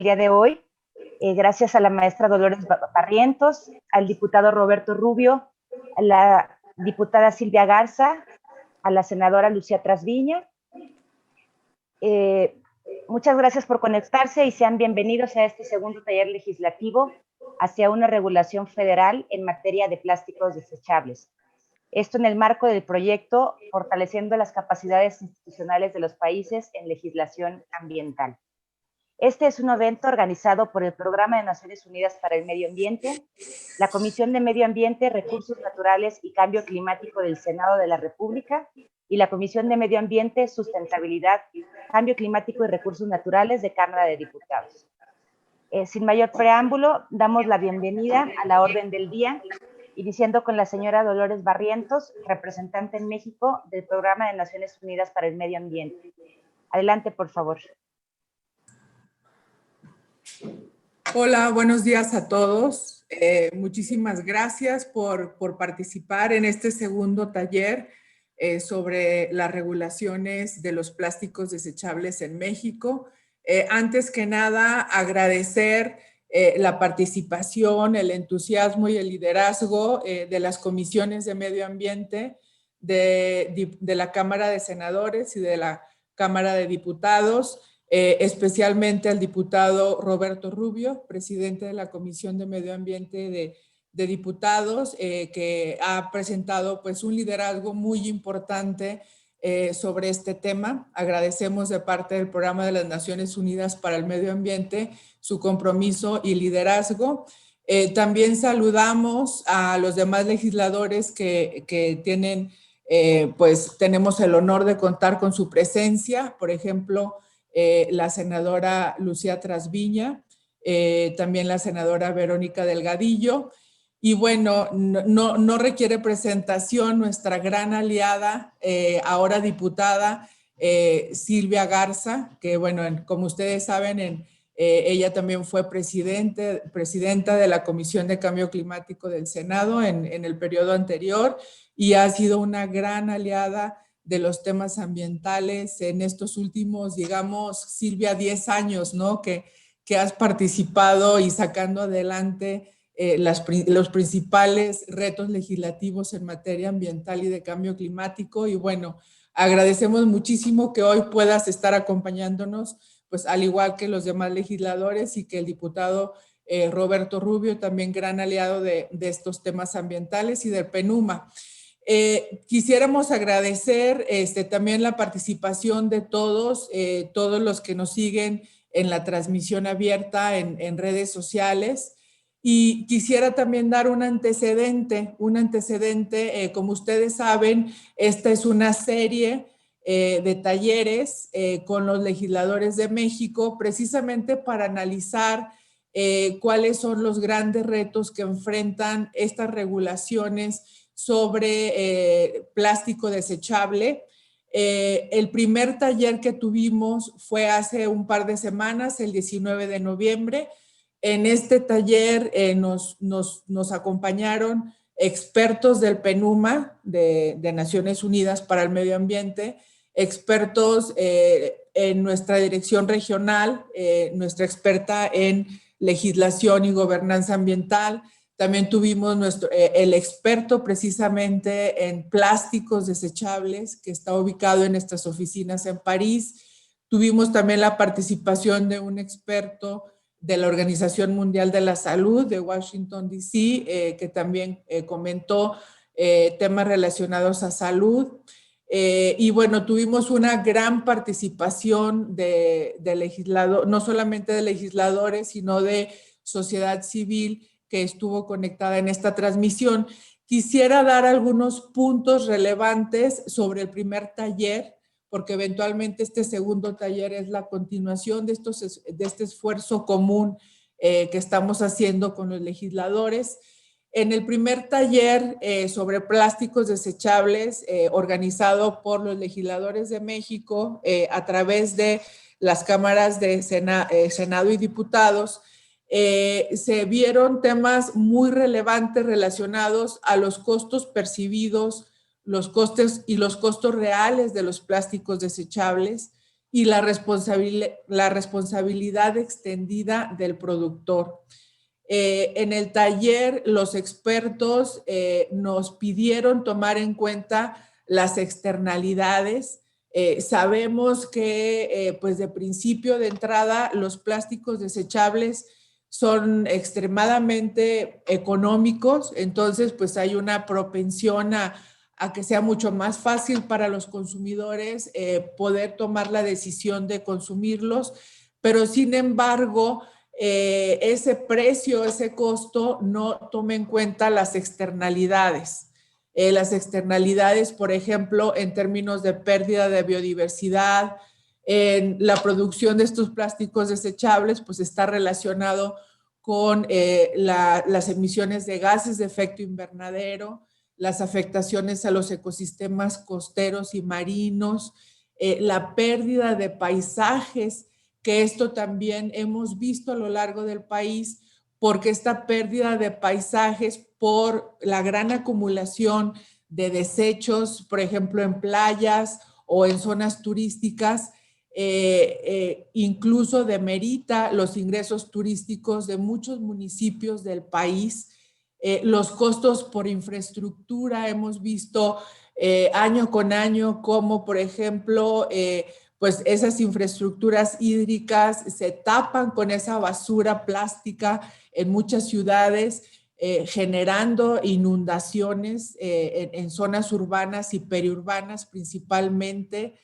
día de hoy, gracias a la maestra Dolores Barrientos, al diputado Roberto Rubio, a la diputada Silvia Garza, a la senadora Lucía Trasviña. Muchas gracias por conectarse y sean bienvenidos a este segundo taller legislativo hacia una regulación federal en materia de plásticos desechables. Esto en el marco del proyecto Fortaleciendo las capacidades institucionales de los países en legislación ambiental. Este es un evento organizado por el Programa de Naciones Unidas para el Medio Ambiente, la Comisión de Medio Ambiente, Recursos Naturales y Cambio Climático del Senado de la República y la Comisión de Medio Ambiente, Sustentabilidad, Cambio Climático y Recursos Naturales de Cámara de Diputados. Sin mayor preámbulo, damos la bienvenida a la orden del día, iniciando con la señora Dolores Barrientos, representante en México del Programa de Naciones Unidas para el Medio Ambiente. Adelante, por favor. Hola, buenos días a todos. Muchísimas gracias por participar en este segundo taller sobre las regulaciones de los plásticos desechables en México. Antes que nada, agradecer la participación, el entusiasmo y el liderazgo de las comisiones de medio ambiente de la Cámara de Senadores y de la Cámara de Diputados, especialmente al diputado Roberto Rubio, presidente de la Comisión de Medio Ambiente de Diputados, que ha presentado pues un liderazgo muy importante sobre este tema. Agradecemos de parte del Programa de las Naciones Unidas para el Medio Ambiente su compromiso y liderazgo. También saludamos a los demás legisladores que tienen, pues tenemos el honor de contar con su presencia, por ejemplo, la senadora Lucía Trasviña, también la senadora Verónica Delgadillo, y bueno, no requiere presentación nuestra gran aliada, ahora diputada, Silvia Garza, que bueno, como ustedes saben, ella también fue presidenta de la Comisión de Cambio Climático del Senado en el periodo anterior y ha sido una gran aliada de los temas ambientales en estos últimos, digamos, Silvia, 10 años, ¿no? Que has participado y sacando adelante los principales retos legislativos en materia ambiental y de cambio climático. Y bueno, agradecemos muchísimo que hoy puedas estar acompañándonos, pues al igual que los demás legisladores y que el diputado Roberto Rubio, también gran aliado de estos temas ambientales y del PENUMA. Quisiéramos agradecer también la participación de todos los que nos siguen en la transmisión abierta en redes sociales. Y quisiera también dar un antecedente, como ustedes saben, esta es una serie de talleres con los legisladores de México, precisamente para analizar cuáles son los grandes retos que enfrentan estas regulaciones sobre plástico desechable. El primer taller que tuvimos fue hace un par de semanas, el 19 de noviembre. En este taller nos acompañaron expertos del PENUMA, de Naciones Unidas para el Medio Ambiente, expertos en nuestra dirección regional, nuestra experta en legislación y gobernanza ambiental. También tuvimos el experto precisamente en plásticos desechables, que está ubicado en nuestras oficinas en París. Tuvimos también la participación de un experto de la Organización Mundial de la Salud de Washington, D.C., que también comentó temas relacionados a salud. Y bueno, tuvimos una gran participación de legisladores, no solamente de legisladores, sino de sociedad civil, que estuvo conectada en esta transmisión. Quisiera dar algunos puntos relevantes sobre el primer taller, porque eventualmente este segundo taller es la continuación de este esfuerzo común que estamos haciendo con los legisladores. En el primer taller sobre plásticos desechables, organizado por los legisladores de México a través de las cámaras de Senado y Diputados, se vieron temas muy relevantes relacionados a los costos percibidos, los costes y los costos reales de los plásticos desechables. y la responsabilidad extendida del productor. En el taller, los expertos nos pidieron tomar en cuenta las externalidades. Sabemos que, pues de principio de entrada, los plásticos desechables son extremadamente económicos, entonces pues hay una propensión a que sea mucho más fácil para los consumidores poder tomar la decisión de consumirlos, pero sin embargo, ese precio, ese costo no toma en cuenta las externalidades. Las externalidades, por ejemplo, en términos de pérdida de biodiversidad, en la producción de estos plásticos desechables, pues está relacionado con las emisiones de gases de efecto invernadero, las afectaciones a los ecosistemas costeros y marinos, la pérdida de paisajes, que esto también hemos visto a lo largo del país, porque esta pérdida de paisajes por la gran acumulación de desechos, por ejemplo, en playas o en zonas turísticas, incluso demerita los ingresos turísticos de muchos municipios del país. Los costos por infraestructura, hemos visto año con año como, por ejemplo, pues esas infraestructuras hídricas se tapan con esa basura plástica en muchas ciudades, generando inundaciones en zonas urbanas y periurbanas principalmente.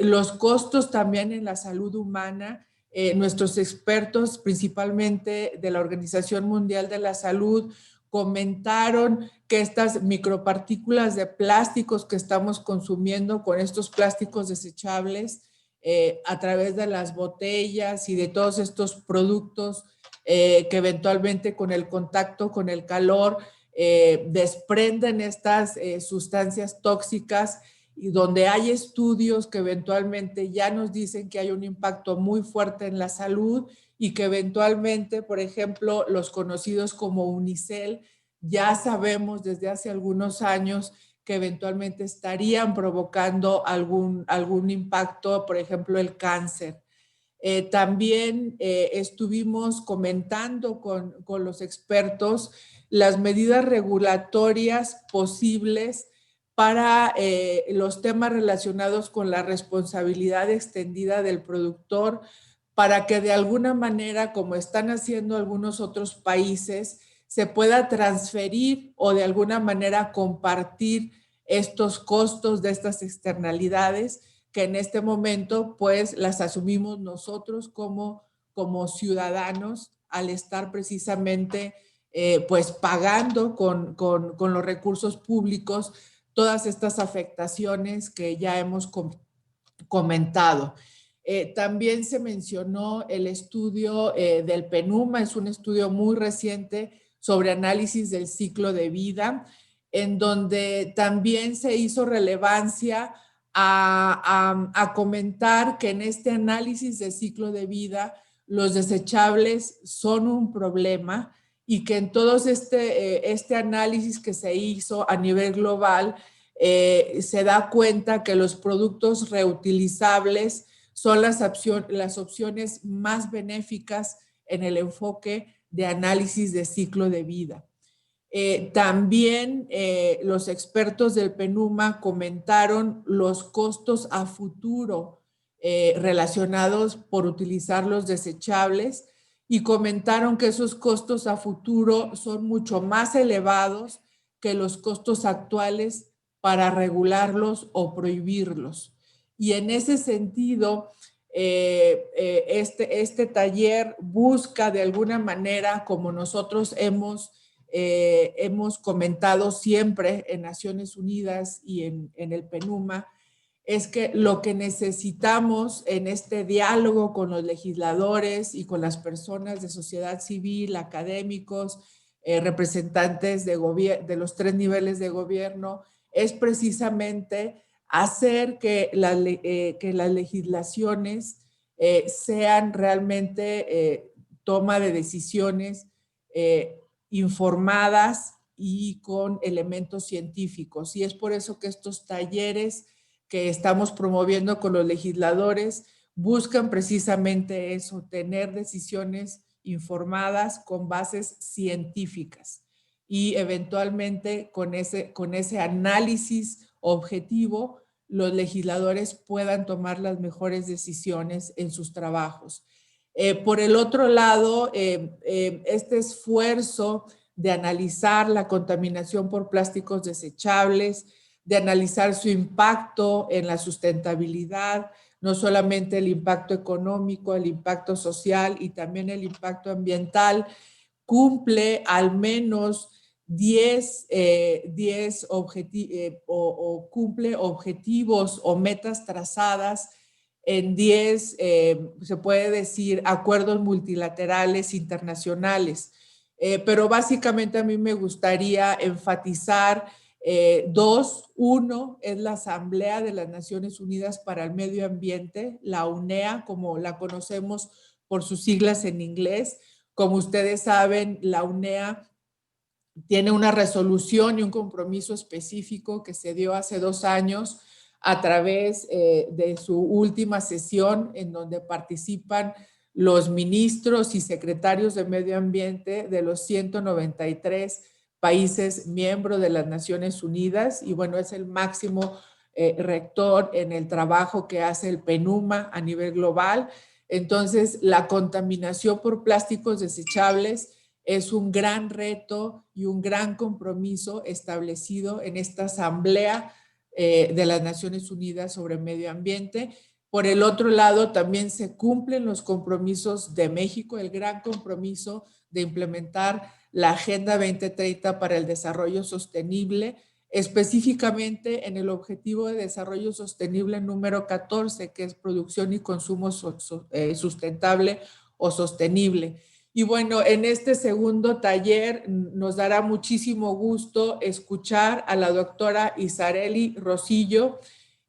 Los costos también en la salud humana. Nuestros expertos, principalmente de la Organización Mundial de la Salud, comentaron que estas micropartículas de plásticos que estamos consumiendo con estos plásticos desechables a través de las botellas y de todos estos productos que eventualmente con el contacto, con el calor, desprenden estas sustancias tóxicas, y donde hay estudios que eventualmente ya nos dicen que hay un impacto muy fuerte en la salud y que eventualmente, por ejemplo, los conocidos como Unicel, ya sabemos desde hace algunos años que eventualmente estarían provocando algún impacto, por ejemplo, el cáncer. También estuvimos comentando con los expertos las medidas regulatorias posibles para los temas relacionados con la responsabilidad extendida del productor, para que de alguna manera, como están haciendo algunos otros países, se pueda transferir o de alguna manera compartir estos costos de estas externalidades que en este momento pues las asumimos nosotros como ciudadanos al estar precisamente pues pagando con los recursos públicos todas estas afectaciones que ya hemos comentado. También se mencionó el estudio del PENUMA, es un estudio muy reciente sobre análisis del ciclo de vida, en donde también se hizo relevancia a comentar que en este análisis de ciclo de vida los desechables son un problema y que en todo este análisis que se hizo a nivel global se da cuenta que los productos reutilizables son las opciones más benéficas en el enfoque de análisis de ciclo de vida. También los expertos del PENUMA comentaron los costos a futuro relacionados por utilizar los desechables y comentaron que esos costos a futuro son mucho más elevados que los costos actuales para regularlos o prohibirlos. Y en ese sentido, este taller busca de alguna manera, como nosotros hemos comentado siempre en Naciones Unidas y en el PENUMA, es que lo que necesitamos en este diálogo con los legisladores y con las personas de sociedad civil, académicos, representantes de los 3 niveles de gobierno, es precisamente hacer que las legislaciones sean realmente toma de decisiones informadas y con elementos científicos. Y es por eso que estos talleres que estamos promoviendo con los legisladores buscan precisamente eso, tener decisiones informadas con bases científicas y eventualmente con ese análisis objetivo los legisladores puedan tomar las mejores decisiones en sus trabajos. Por el otro lado, este esfuerzo de analizar la contaminación por plásticos desechables, de analizar su impacto en la sustentabilidad, no solamente el impacto económico, el impacto social y también el impacto ambiental, cumple al menos 10 cumple objetivos o metas trazadas en 10, se puede decir, acuerdos multilaterales internacionales. Pero básicamente a mí me gustaría enfatizar dos. Uno es la Asamblea de las Naciones Unidas para el Medio Ambiente, la UNEA, como la conocemos por sus siglas en inglés. Como ustedes saben, la UNEA tiene una resolución y un compromiso específico que se dio hace 2 años a través de su última sesión, en donde participan los ministros y secretarios de medio ambiente de los 193 países miembros de las Naciones Unidas, y bueno, es el máximo rector en el trabajo que hace el PNUMA a nivel global. Entonces, la contaminación por plásticos desechables es un gran reto y un gran compromiso establecido en esta Asamblea de las Naciones Unidas sobre Medio Ambiente. Por el otro lado, también se cumplen los compromisos de México, el gran compromiso de implementar la Agenda 2030 para el Desarrollo Sostenible, específicamente en el Objetivo de Desarrollo Sostenible número 14, que es producción y consumo sustentable o sostenible. Y bueno, en este segundo taller nos dará muchísimo gusto escuchar a la doctora Isarely Rosillo.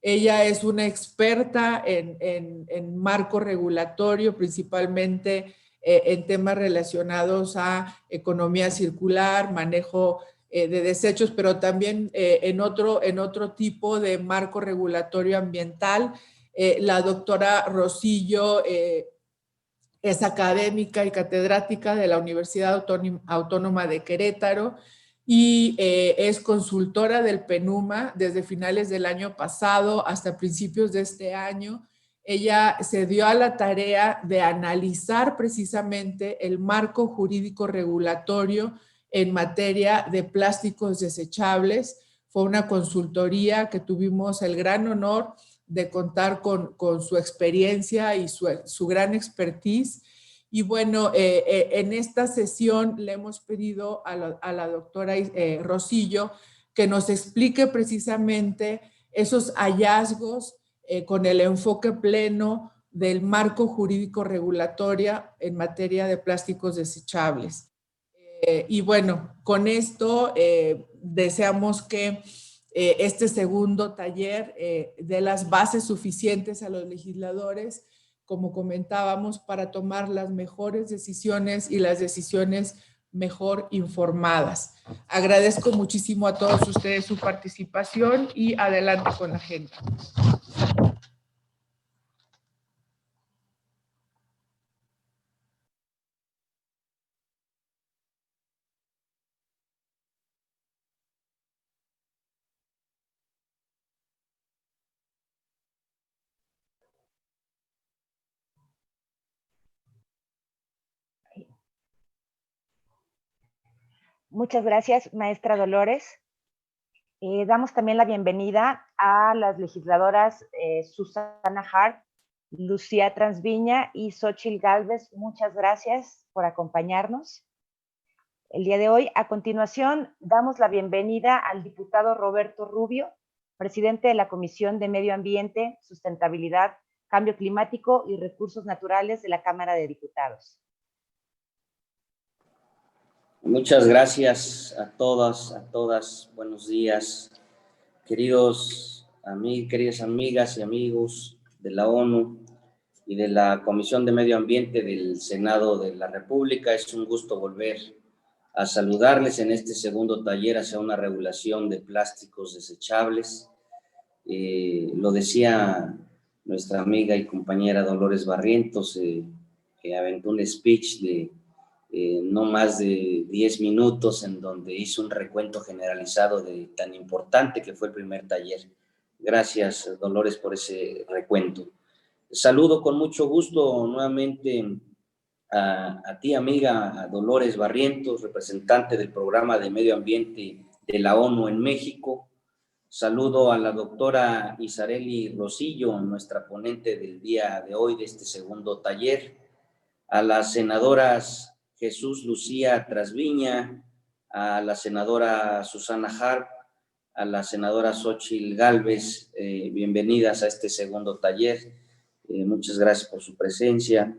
Ella es una experta en marco regulatorio, principalmente en temas relacionados a economía circular, manejo de desechos, pero también en otro tipo de marco regulatorio ambiental. La doctora Rosillo es académica y catedrática de la Universidad Autónoma de Querétaro y es consultora del PNUMA desde finales del año pasado hasta principios de este año. Ella se dio a la tarea de analizar precisamente el marco jurídico regulatorio en materia de plásticos desechables. Fue una consultoría que tuvimos el gran honor de contar con su experiencia y su gran expertise. Y bueno, en esta sesión le hemos pedido a la doctora Rosillo que nos explique precisamente esos hallazgos con el enfoque pleno del marco jurídico regulatorio en materia de plásticos desechables. Y bueno, con esto deseamos que este segundo taller dé las bases suficientes a los legisladores, como comentábamos, para tomar las mejores decisiones y las decisiones mejor informadas. Agradezco muchísimo a todos ustedes su participación y adelante con la agenda. Muchas gracias, maestra Dolores. Damos también la bienvenida a las legisladoras Susana Hart, Lucía Transviña y Xochitl Gálvez. Muchas gracias por acompañarnos el día de hoy. A continuación, damos la bienvenida al diputado Roberto Rubio, presidente de la Comisión de Medio Ambiente, Sustentabilidad, Cambio Climático y Recursos Naturales de la Cámara de Diputados. Muchas gracias a todas, a todas. Buenos días, queridas amigas y amigos de la ONU y de la Comisión de Medio Ambiente del Senado de la República. Es un gusto volver a saludarles en este segundo taller hacia una regulación de plásticos desechables. Lo decía nuestra amiga y compañera Dolores Barrientos, que aventó un speech de no más de 10 minutos en donde hizo un recuento generalizado de tan importante que fue el primer taller. Gracias, Dolores, por ese recuento. Saludo con mucho gusto nuevamente a ti, amiga, a Dolores Barrientos, representante del Programa de Medio Ambiente de la ONU en México. Saludo a la doctora Isareli Rosillo, nuestra ponente del día de hoy de este segundo taller, a las senadoras Jesús Lucía Trasviña, a la senadora Susana Harp, a la senadora Xóchitl Gálvez, bienvenidas a este segundo taller. Muchas gracias por su presencia.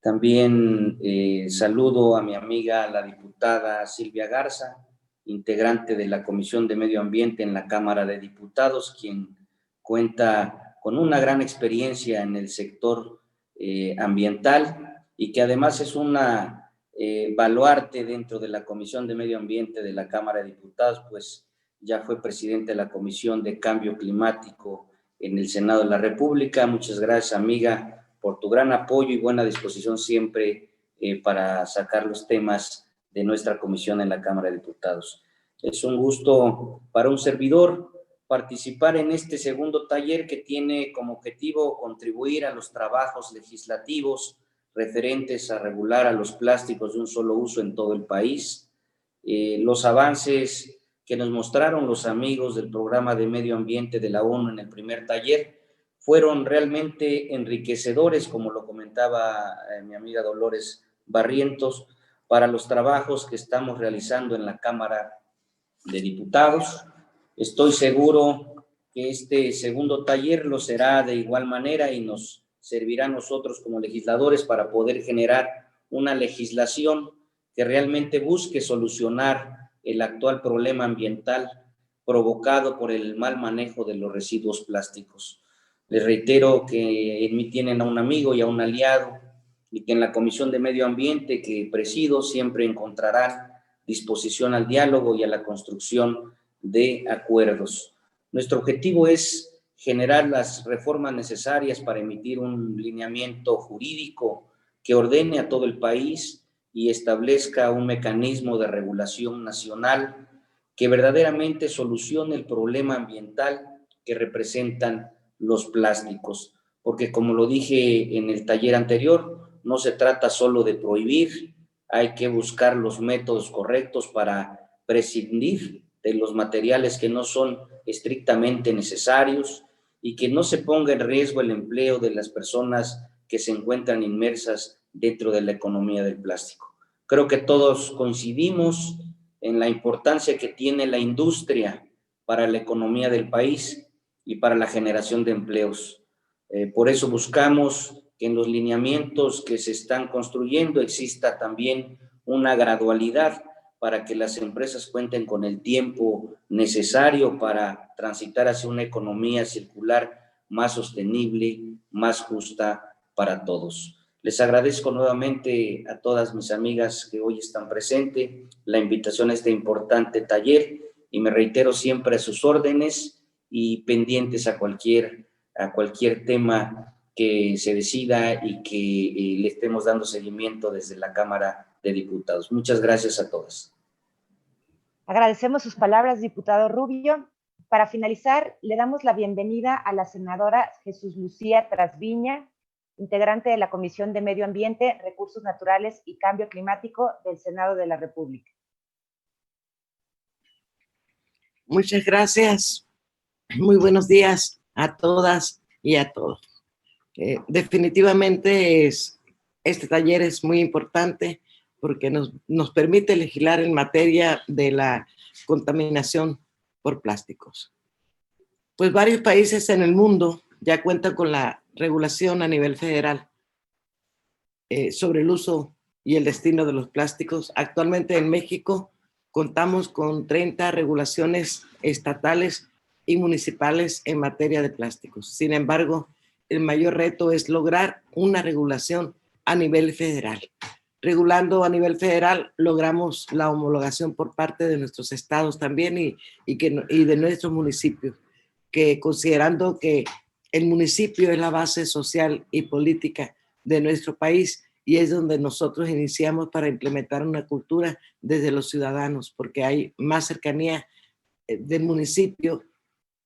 También saludo a mi amiga, la diputada Silvia Garza, integrante de la Comisión de Medio Ambiente en la Cámara de Diputados, quien cuenta con una gran experiencia en el sector ambiental y que además es una baluarte dentro de la Comisión de Medio Ambiente de la Cámara de Diputados, pues ya fue presidente de la Comisión de Cambio Climático en el Senado de la República. Muchas gracias, amiga, por tu gran apoyo y buena disposición siempre para sacar los temas de nuestra comisión en la Cámara de Diputados. Es un gusto para un servidor participar en este segundo taller que tiene como objetivo contribuir a los trabajos legislativos referentes a regular a los plásticos de un solo uso en todo el país. Los avances que nos mostraron los amigos del Programa de Medio Ambiente de la ONU en el primer taller fueron realmente enriquecedores, como lo comentaba mi amiga Dolores Barrientos, para los trabajos que estamos realizando en la Cámara de Diputados. Estoy seguro que este segundo taller lo será de igual manera y nos servirá a nosotros como legisladores para poder generar una legislación que realmente busque solucionar el actual problema ambiental provocado por el mal manejo de los residuos plásticos. Les reitero que en mí tienen a un amigo y a un aliado y que en la Comisión de Medio Ambiente que presido siempre encontrarán disposición al diálogo y a la construcción de acuerdos. Nuestro objetivo es generar las reformas necesarias para emitir un lineamiento jurídico que ordene a todo el país y establezca un mecanismo de regulación nacional que verdaderamente solucione el problema ambiental que representan los plásticos. Porque como lo dije en el taller anterior, no se trata solo de prohibir, hay que buscar los métodos correctos para prescindir de los materiales que no son estrictamente necesarios y que no se ponga en riesgo el empleo de las personas que se encuentran inmersas dentro de la economía del plástico. Creo que todos coincidimos en la importancia que tiene la industria para la economía del país y para la generación de empleos. Por eso buscamos que en los lineamientos que se están construyendo exista también una gradualidad para que las empresas cuenten con el tiempo necesario para transitar hacia una economía circular más sostenible, más justa para todos. Les agradezco nuevamente a todas mis amigas que hoy están presentes la invitación a este importante taller y me reitero siempre a sus órdenes y pendientes a cualquier tema que se decida y que le estemos dando seguimiento desde la Cámara de Diputados. Muchas gracias a todas. Agradecemos sus palabras, diputado Rubio. Para finalizar, le damos la bienvenida a la senadora Jesús Lucía Trasviña, integrante de la Comisión de Medio Ambiente, Recursos Naturales y Cambio Climático del Senado de la República. Muchas gracias. Muy buenos días a todas y a todos. Definitivamente este taller es muy importante porque nos permite legislar en materia de la contaminación por plásticos. Pues varios países en el mundo ya cuentan con la regulación a nivel federal sobre el uso y el destino de los plásticos. Actualmente en México contamos con 30 regulaciones estatales y municipales en materia de plásticos. Sin embargo, el mayor reto es lograr una regulación a nivel federal. regulando a nivel federal, logramos la homologación por parte de nuestros estados también y de nuestros municipios, que considerando que el municipio es la base social y política de nuestro país y es donde nosotros iniciamos para implementar una cultura desde los ciudadanos, porque hay más cercanía del municipio,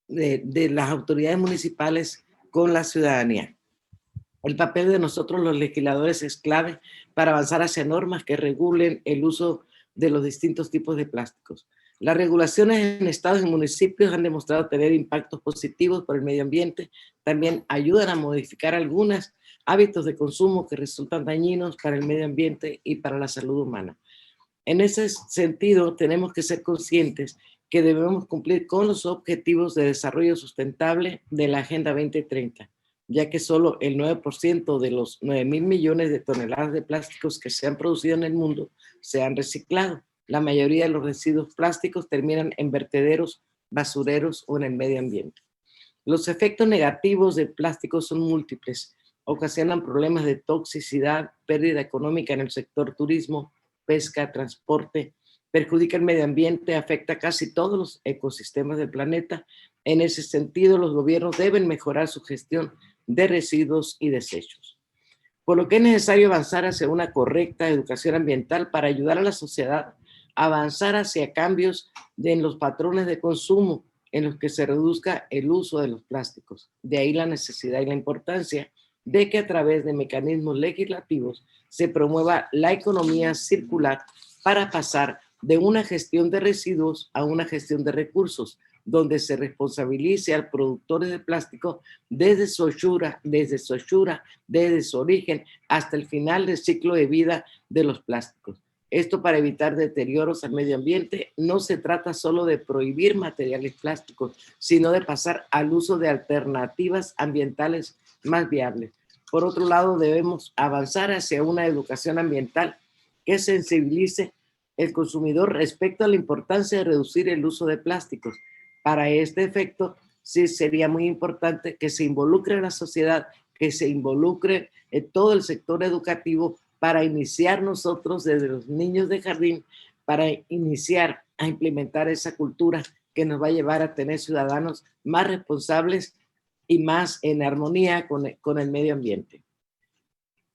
de las autoridades municipales con la ciudadanía. El papel de nosotros los legisladores es clave para avanzar hacia normas que regulen el uso de los distintos tipos de plásticos. Las regulaciones en estados y municipios han demostrado tener impactos positivos por el medio ambiente. También ayudan a modificar algunos hábitos de consumo que resultan dañinos para el medio ambiente y para la salud humana. En ese sentido, tenemos que ser conscientes que debemos cumplir con los objetivos de desarrollo sustentable de la Agenda 2030, ya que solo el 9% de los 9.000 millones de toneladas de plásticos que se han producido en el mundo se han reciclado. La mayoría de los residuos plásticos terminan en vertederos, basureros o en el medio ambiente. Los efectos negativos del plástico son múltiples. Ocasionan problemas de toxicidad, pérdida económica en el sector turismo, pesca, transporte, perjudica el medio ambiente, afecta casi todos los ecosistemas del planeta. En ese sentido, los gobiernos deben mejorar su gestión de residuos y desechos. Por lo que es necesario avanzar hacia una correcta educación ambiental para ayudar a la sociedad a avanzar hacia cambios en los patrones de consumo en los que se reduzca el uso de los plásticos. De ahí la necesidad y la importancia de que a través de mecanismos legislativos se promueva la economía circular para pasar de una gestión de residuos a una gestión de recursos, donde se responsabilice al productor de plástico desde su origen hasta el final del ciclo de vida de los plásticos. Esto para evitar deterioros al medio ambiente. No se trata solo de prohibir materiales plásticos, sino de pasar al uso de alternativas ambientales más viables. Por otro lado, debemos avanzar hacia una educación ambiental que sensibilice el consumidor respecto a la importancia de reducir el uso de plásticos. Para este efecto, sí sería muy importante que se involucre a la sociedad, que se involucre en todo el sector educativo para iniciar nosotros desde los niños de jardín, para iniciar a implementar esa cultura que nos va a llevar a tener ciudadanos más responsables y más en armonía con el medio ambiente.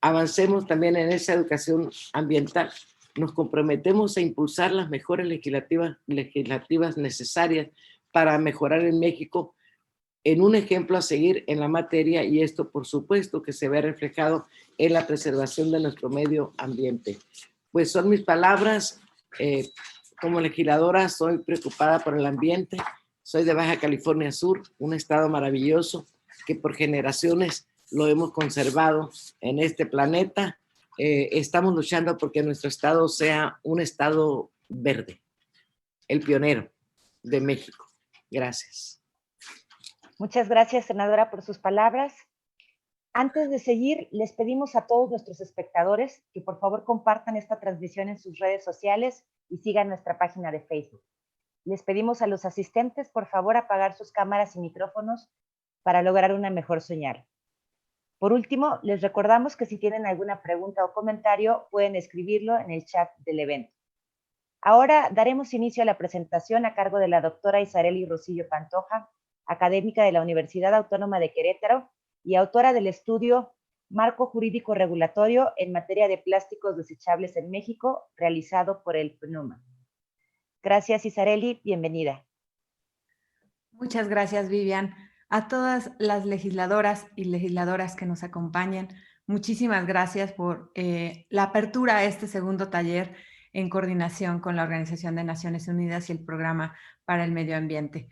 Avancemos también en esa educación ambiental. Nos comprometemos a impulsar las mejores legislativas necesarias para mejorar en México en un ejemplo a seguir en la materia, y esto por supuesto que se ve reflejado en la preservación de nuestro medio ambiente. Pues son mis palabras. Como legisladora soy preocupada por el ambiente. Soy de Baja California Sur, un estado maravilloso que por generaciones lo hemos conservado en este planeta. Estamos luchando porque nuestro estado sea un estado verde, el pionero de México. Gracias. Muchas gracias, senadora, por sus palabras. Antes de seguir, les pedimos a todos nuestros espectadores que por favor compartan esta transmisión en sus redes sociales y sigan nuestra página de Facebook. Les pedimos a los asistentes, por favor, apagar sus cámaras y micrófonos para lograr una mejor señal. Por último, les recordamos que si tienen alguna pregunta o comentario, pueden escribirlo en el chat del evento. Ahora daremos inicio a la presentación a cargo de la doctora Isarely Rosillo Pantoja, académica de la Universidad Autónoma de Querétaro y autora del estudio Marco Jurídico Regulatorio en materia de plásticos desechables en México, realizado por el PNUMA. Gracias, Isarely, bienvenida. Muchas gracias, Vivian. A todas las legisladoras y legisladoras que nos acompañan, muchísimas gracias por la apertura a este segundo taller en coordinación con la Organización de Naciones Unidas y el Programa para el Medio Ambiente.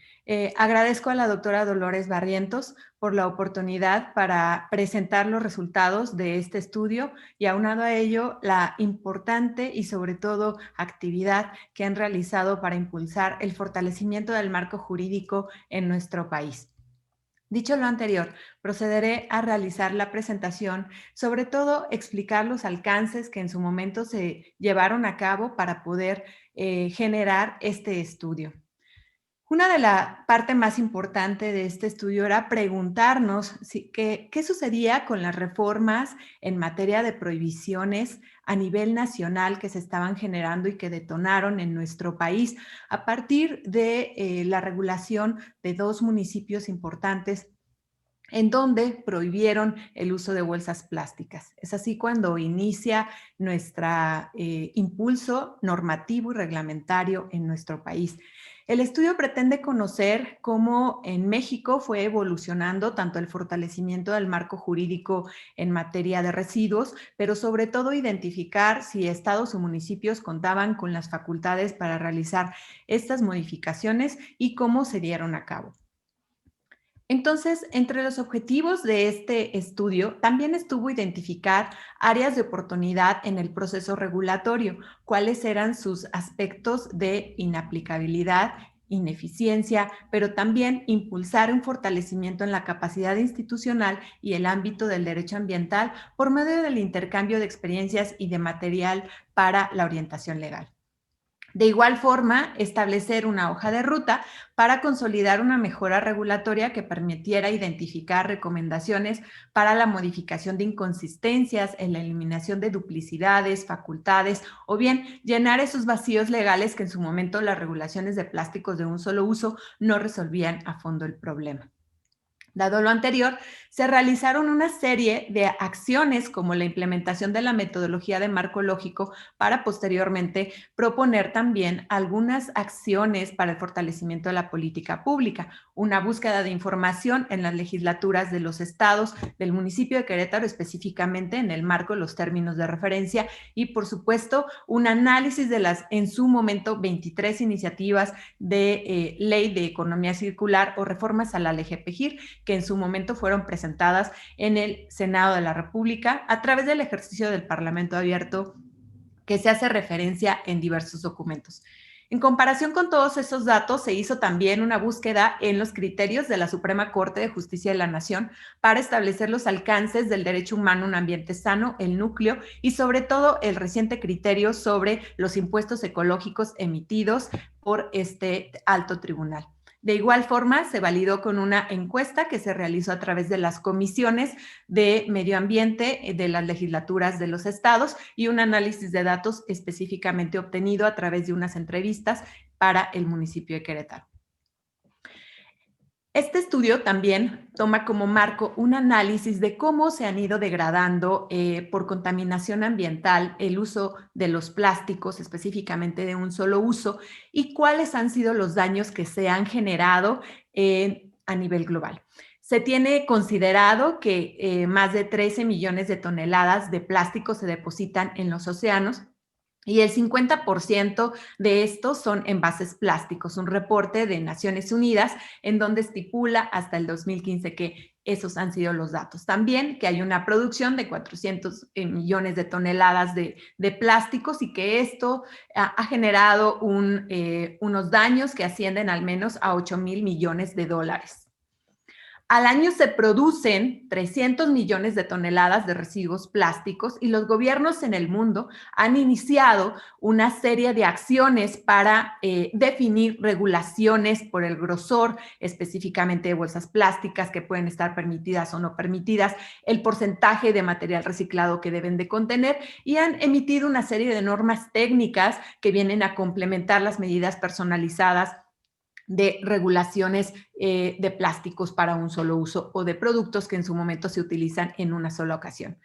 Agradezco a la doctora Dolores Barrientos por la oportunidad para presentar los resultados de este estudio y aunado a ello la importante y sobre todo actividad que han realizado para impulsar el fortalecimiento del marco jurídico en nuestro país. Dicho lo anterior, procederé a realizar la presentación, sobre todo explicar los alcances que en su momento se llevaron a cabo para poder generar este estudio. Una de las partes más importantes de este estudio era preguntarnos qué sucedía con las reformas en materia de prohibiciones a nivel nacional que se estaban generando y que detonaron en nuestro país a partir de la regulación de 2 municipios importantes en donde prohibieron el uso de bolsas plásticas. Es así cuando inicia nuestro impulso normativo y reglamentario en nuestro país. El estudio pretende conocer cómo en México fue evolucionando tanto el fortalecimiento del marco jurídico en materia de residuos, pero sobre todo identificar si estados o municipios contaban con las facultades para realizar estas modificaciones y cómo se dieron a cabo. Entonces, entre los objetivos de este estudio también estuvo identificar áreas de oportunidad en el proceso regulatorio, cuáles eran sus aspectos de inaplicabilidad, ineficiencia, pero también impulsar un fortalecimiento en la capacidad institucional y el ámbito del derecho ambiental por medio del intercambio de experiencias y de material para la orientación legal. De igual forma, establecer una hoja de ruta para consolidar una mejora regulatoria que permitiera identificar recomendaciones para la modificación de inconsistencias, en la eliminación de duplicidades, facultades, o bien llenar esos vacíos legales que en su momento las regulaciones de plásticos de un solo uso no resolvían a fondo el problema. Dado lo anterior, se realizaron una serie de acciones como la implementación de la metodología de marco lógico para posteriormente proponer también algunas acciones para el fortalecimiento de la política pública, una búsqueda de información en las legislaturas de los estados, del municipio de Querétaro específicamente en el marco de los términos de referencia y por supuesto un análisis de las en su momento 23 iniciativas de ley de economía circular o reformas a la LGPGIR que en su momento fueron presentadas en el Senado de la República a través del ejercicio del Parlamento abierto que se hace referencia en diversos documentos. En comparación con todos esos datos, se hizo también una búsqueda en los criterios de la Suprema Corte de Justicia de la Nación para establecer los alcances del derecho humano a un ambiente sano, el núcleo y sobre todo el reciente criterio sobre los impuestos ecológicos emitidos por este alto tribunal. De igual forma, se validó con una encuesta que se realizó a través de las comisiones de medio ambiente de las legislaturas de los estados y un análisis de datos específicamente obtenido a través de unas entrevistas para el municipio de Querétaro. Este estudio también toma como marco un análisis de cómo se han ido degradando por contaminación ambiental el uso de los plásticos, específicamente de un solo uso, y cuáles han sido los daños que se han generado a nivel global. Se tiene considerado que más de 13 millones de toneladas de plástico se depositan en los océanos, y el 50% de estos son envases plásticos, un reporte de Naciones Unidas en donde estipula hasta el 2015 que esos han sido los datos. También que hay una producción de 400 millones de toneladas de plásticos y que esto ha generado unos daños que ascienden al menos a 8,000 millones de dólares. Al año se producen 300 millones de toneladas de residuos plásticos y los gobiernos en el mundo han iniciado una serie de acciones para definir regulaciones por el grosor, específicamente de bolsas plásticas que pueden estar permitidas o no permitidas, el porcentaje de material reciclado que deben de contener y han emitido una serie de normas técnicas que vienen a complementar las medidas personalizadas de regulaciones de plásticos para un solo uso o de productos que en su momento se utilizan en una sola ocasión.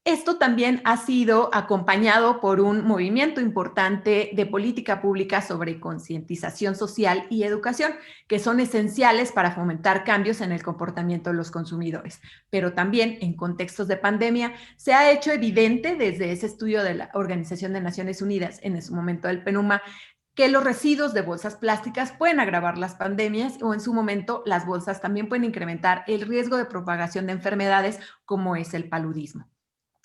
Esto también ha sido acompañado por un movimiento importante de política pública sobre concientización social y educación, que son esenciales para fomentar cambios en el comportamiento de los consumidores. Pero también en contextos de pandemia se ha hecho evidente desde ese estudio de la Organización de Naciones Unidas en su momento del PNUMA que los residuos de bolsas plásticas pueden agravar las pandemias o en su momento las bolsas también pueden incrementar el riesgo de propagación de enfermedades como es el paludismo.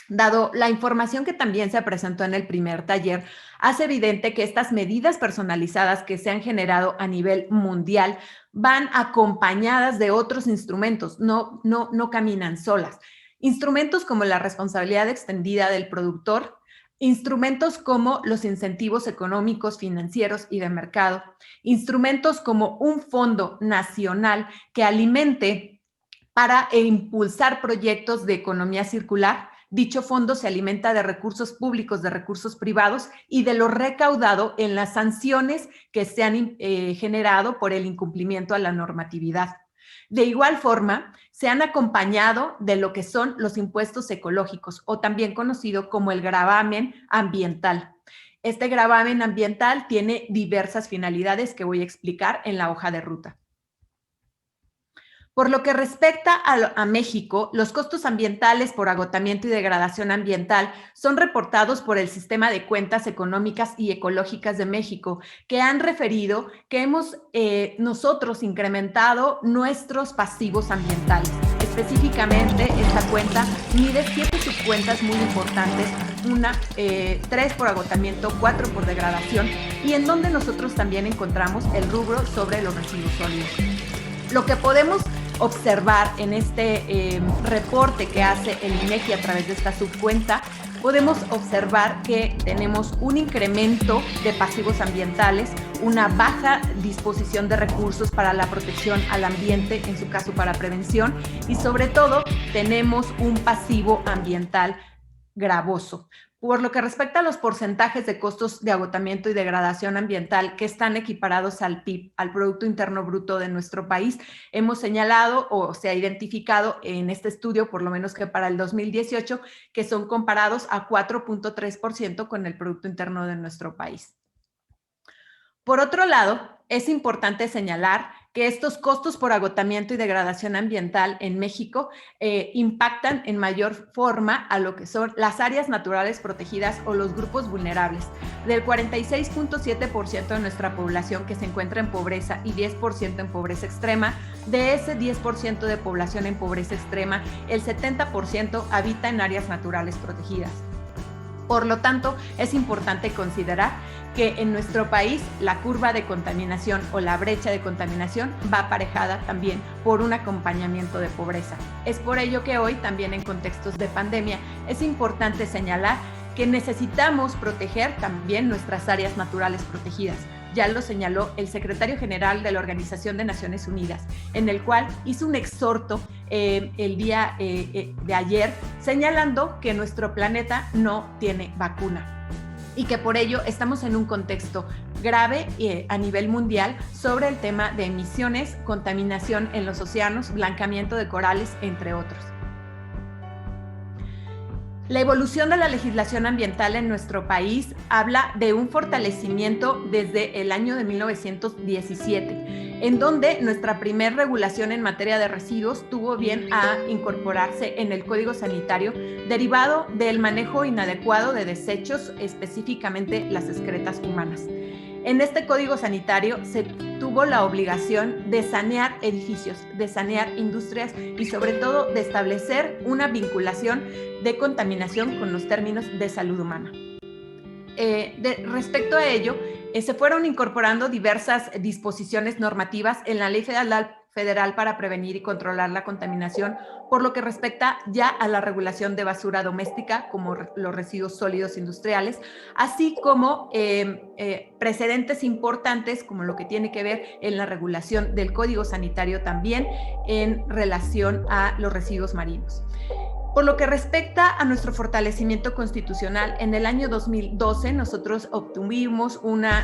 Dado la información que también se presentó en el primer taller, hace evidente que estas medidas personalizadas que se han generado a nivel mundial van acompañadas de otros instrumentos, no caminan solas. Instrumentos como la responsabilidad extendida del productor, Instrumentos como los incentivos económicos, financieros y de mercado. Instrumentos como un fondo nacional que alimente para impulsar proyectos de economía circular. Dicho fondo se alimenta de recursos públicos, de recursos privados y de lo recaudado en las sanciones que se han generado por el incumplimiento a la normatividad. De igual forma, se han acompañado de lo que son los impuestos ecológicos, o también conocido como el gravamen ambiental. Este gravamen ambiental tiene diversas finalidades que voy a explicar en la hoja de ruta. Por lo que respecta a México, los costos ambientales por agotamiento y degradación ambiental son reportados por el Sistema de Cuentas Económicas y Ecológicas de México, que han referido que hemos nosotros incrementado nuestros pasivos ambientales. Específicamente, esta cuenta mide 7 subcuentas muy importantes, 3 por agotamiento, 4 por degradación, y en donde nosotros también encontramos el rubro sobre los residuos sólidos. Lo que podemos observar en este reporte que hace el INEGI a través de esta subcuenta, podemos observar que tenemos un incremento de pasivos ambientales, una baja disposición de recursos para la protección al ambiente, en su caso para prevención, y sobre todo tenemos un pasivo ambiental gravoso. Por lo que respecta a los porcentajes de costos de agotamiento y degradación ambiental que están equiparados al PIB, al Producto Interno Bruto de nuestro país, hemos señalado o se ha identificado en este estudio, por lo menos que para el 2018, que son comparados a 4.3% con el Producto Interno de nuestro país. Por otro lado, es importante señalar que estos costos por agotamiento y degradación ambiental en México impactan en mayor forma a lo que son las áreas naturales protegidas o los grupos vulnerables. Del 46.7% de nuestra población que se encuentra en pobreza y 10% en pobreza extrema, de ese 10% de población en pobreza extrema, el 70% habita en áreas naturales protegidas. Por lo tanto, es importante considerar que en nuestro país la curva de contaminación o la brecha de contaminación va aparejada también por un acompañamiento de pobreza. Es por ello que hoy, también en contextos de pandemia, es importante señalar que necesitamos proteger también nuestras áreas naturales protegidas. Ya lo señaló el secretario general de la Organización de Naciones Unidas, en el cual hizo un exhorto el día de ayer, señalando que nuestro planeta no tiene vacuna y que por ello estamos en un contexto grave a nivel mundial sobre el tema de emisiones, contaminación en los océanos, blancamiento de corales, entre otros. La evolución de la legislación ambiental en nuestro país habla de un fortalecimiento desde el año de 1917, en donde nuestra primer regulación en materia de residuos tuvo bien a incorporarse en el Código Sanitario, derivado del manejo inadecuado de desechos, específicamente las excretas humanas. En este Código Sanitario se tuvo la obligación de sanear edificios, de sanear industrias y sobre todo de establecer una vinculación de contaminación con los términos de salud humana. Respecto a ello, se fueron incorporando diversas disposiciones normativas en la Ley Federal para prevenir y controlar la contaminación, por lo que respecta ya a la regulación de basura doméstica, como los residuos sólidos industriales, así como precedentes importantes, como lo que tiene que ver en la regulación del Código Sanitario también en relación a los residuos marinos. Por lo que respecta a nuestro fortalecimiento constitucional, en el año 2012 nosotros obtuvimos una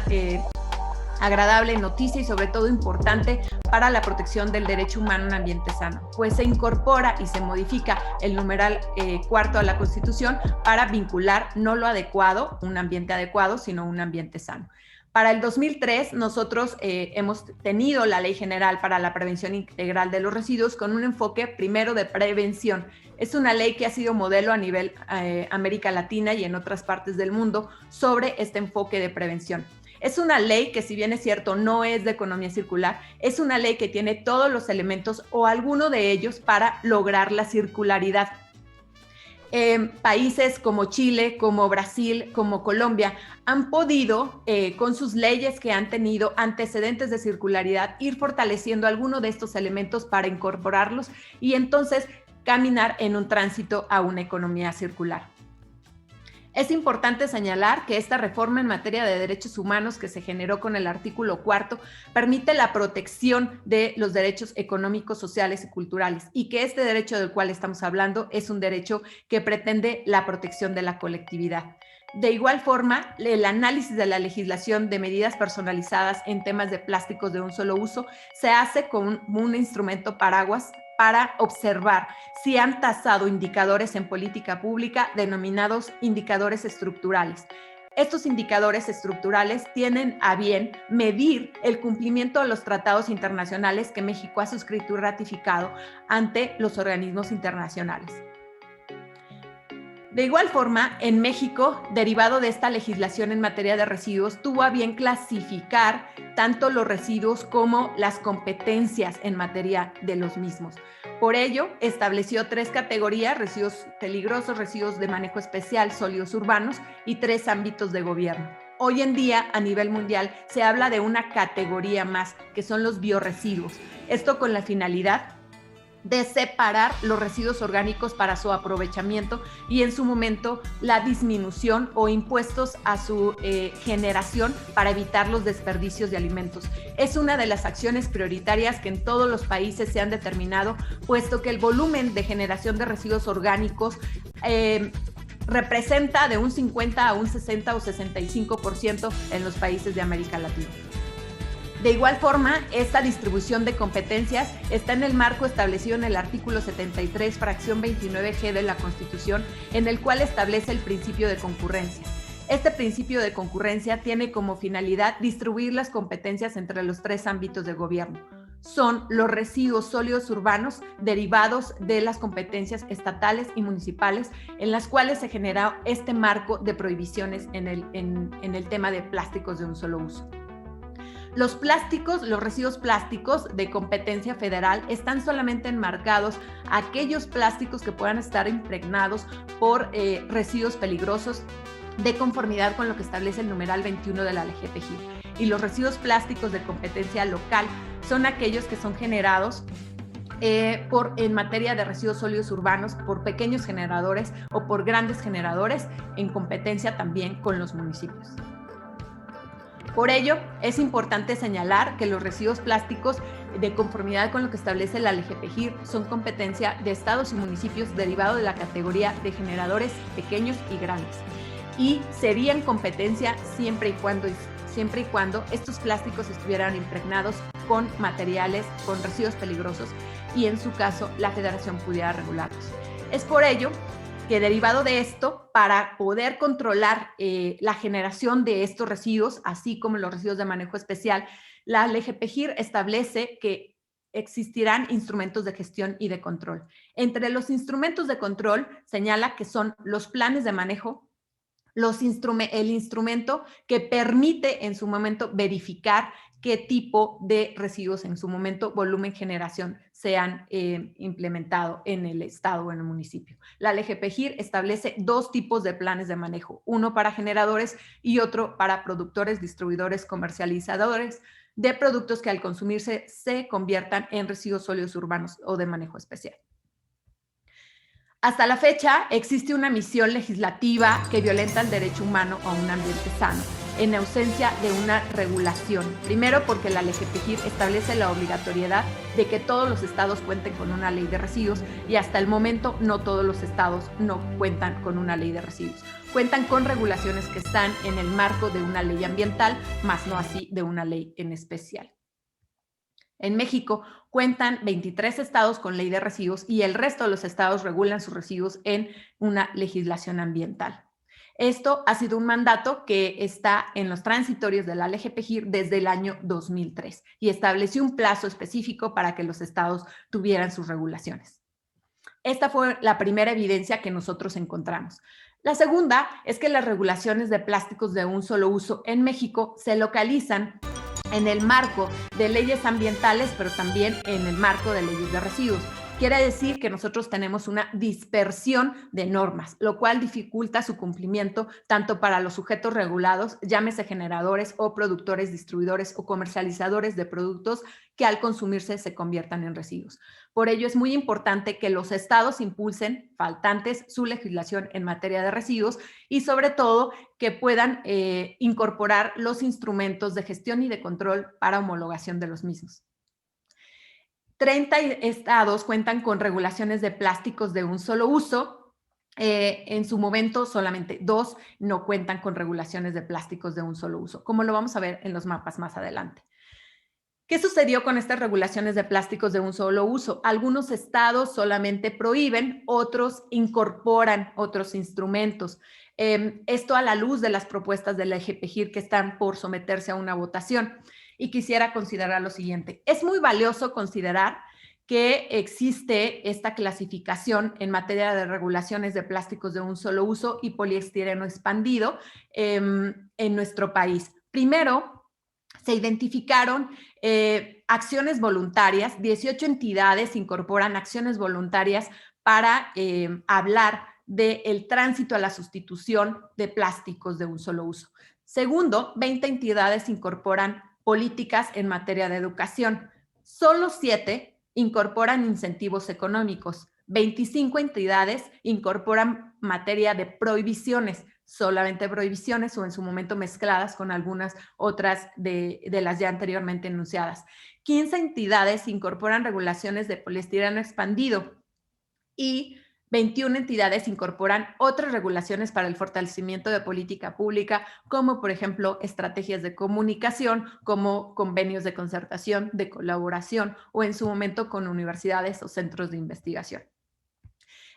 agradable noticia y sobre todo importante para la protección del derecho humano a un ambiente sano, pues se incorpora y se modifica el numeral cuarto a la Constitución para vincular no lo adecuado, un ambiente adecuado, sino un ambiente sano. Para el 2003 nosotros hemos tenido la Ley General para la Prevención Integral de los Residuos con un enfoque primero de prevención. Es una ley que ha sido modelo a nivel América Latina y en otras partes del mundo sobre este enfoque de prevención. Es una ley que, si bien es cierto, no es de economía circular, es una ley que tiene todos los elementos o alguno de ellos para lograr la circularidad. Países como Chile, como Brasil, como Colombia, han podido, con sus leyes que han tenido antecedentes de circularidad, ir fortaleciendo alguno de estos elementos para incorporarlos y entonces caminar en un tránsito a una economía circular. Es importante señalar que esta reforma en materia de derechos humanos que se generó con el artículo 4 permite la protección de los derechos económicos, sociales y culturales, y que este derecho del cual estamos hablando es un derecho que pretende la protección de la colectividad. De igual forma, el análisis de la legislación de medidas personalizadas en temas de plásticos de un solo uso se hace con un instrumento paraguas para observar si han tasado indicadores en política pública denominados indicadores estructurales. Estos indicadores estructurales tienen a bien medir el cumplimiento de los tratados internacionales que México ha suscrito y ratificado ante los organismos internacionales. De igual forma, en México, derivado de esta legislación en materia de residuos, tuvo a bien clasificar tanto los residuos como las competencias en materia de los mismos. Por ello, estableció 3 categorías: residuos peligrosos, residuos de manejo especial, sólidos urbanos, y 3 ámbitos de gobierno. Hoy en día, a nivel mundial, se habla de una categoría más, que son los biorresiduos. Esto con la finalidad de separar los residuos orgánicos para su aprovechamiento y en su momento la disminución o impuestos a su generación para evitar los desperdicios de alimentos. Es una de las acciones prioritarias que en todos los países se han determinado, puesto que el volumen de generación de residuos orgánicos representa de un 50 a un 60 o 65% en los países de América Latina. De igual forma, esta distribución de competencias está en el marco establecido en el artículo 73, fracción 29G de la Constitución, en el cual establece el principio de concurrencia. Este principio de concurrencia tiene como finalidad distribuir las competencias entre los 3 ámbitos de gobierno. Son los residuos sólidos urbanos derivados de las competencias estatales y municipales, en las cuales se genera este marco de prohibiciones en el tema de plásticos de un solo uso. Los residuos plásticos de competencia federal están solamente enmarcados a aquellos plásticos que puedan estar impregnados por residuos peligrosos de conformidad con lo que establece el numeral 21 de la LGPGIR. Y los residuos plásticos de competencia local son aquellos que son generados en materia de residuos sólidos urbanos por pequeños generadores o por grandes generadores, en competencia también con los municipios. Por ello, es importante señalar que los residuos plásticos de conformidad con lo que establece la LGPGIR son competencia de estados y municipios derivado de la categoría de generadores pequeños y grandes, y serían competencia siempre y cuando estos plásticos estuvieran impregnados con materiales, con residuos peligrosos, y en su caso la Federación pudiera regularlos. Es por ello que, derivado de esto, para poder controlar la generación de estos residuos, así como los residuos de manejo especial, la LGPGIR establece que existirán instrumentos de gestión y de control. Entre los instrumentos de control señala que son los planes de manejo, el instrumento que permite en su momento verificar qué tipo de residuos en su momento, volumen, generación, se han implementado en el estado o en el municipio. La LGPGIR establece 2 tipos de planes de manejo, uno para generadores y otro para productores, distribuidores, comercializadores de productos que al consumirse se conviertan en residuos sólidos urbanos o de manejo especial. Hasta la fecha, existe una misión legislativa que violenta el derecho humano a un ambiente sano, en ausencia de una regulación. Primero, porque la LGPGIR establece la obligatoriedad de que todos los estados cuenten con una ley de residuos, y hasta el momento no todos los estados no cuentan con una ley de residuos. Cuentan con regulaciones que están en el marco de una ley ambiental, más no así de una ley en especial. En México cuentan 23 estados con ley de residuos y el resto de los estados regulan sus residuos en una legislación ambiental. Esto ha sido un mandato que está en los transitorios de la LGPGIR desde el año 2003 y estableció un plazo específico para que los estados tuvieran sus regulaciones. Esta fue la primera evidencia que nosotros encontramos. La segunda es que las regulaciones de plásticos de un solo uso en México se localizan en el marco de leyes ambientales, pero también en el marco de leyes de residuos, quiere decir que nosotros tenemos una dispersión de normas, lo cual dificulta su cumplimiento tanto para los sujetos regulados, llámese generadores o productores, distribuidores o comercializadores de productos que al consumirse se conviertan en residuos. Por ello es muy importante que los estados impulsen, faltantes, su legislación en materia de residuos y sobre todo que puedan incorporar los instrumentos de gestión y de control para homologación de los mismos. 30 estados cuentan con regulaciones de plásticos de un solo uso. En su momento, solamente 2 no cuentan con regulaciones de plásticos de un solo uso, como lo vamos a ver en los mapas más adelante. ¿Qué sucedió con estas regulaciones de plásticos de un solo uso? Algunos estados solamente prohíben, otros incorporan otros instrumentos. Esto a la luz de las propuestas de la EGPGIR que están por someterse a una votación. Y quisiera considerar lo siguiente. Es muy valioso considerar que existe esta clasificación en materia de regulaciones de plásticos de un solo uso y poliestireno expandido en nuestro país. Primero, se identificaron acciones voluntarias, 18 entidades incorporan acciones voluntarias para hablar del tránsito a la sustitución de plásticos de un solo uso. Segundo, 20 entidades incorporan políticas en materia de educación. Solo 7 incorporan incentivos económicos. 25 entidades incorporan materia de prohibiciones, solamente prohibiciones o en su momento mezcladas con algunas otras de las ya anteriormente enunciadas. 15 entidades incorporan regulaciones de poliestireno expandido y 21 entidades incorporan otras regulaciones para el fortalecimiento de política pública, como por ejemplo estrategias de comunicación, como convenios de concertación, de colaboración o en su momento con universidades o centros de investigación.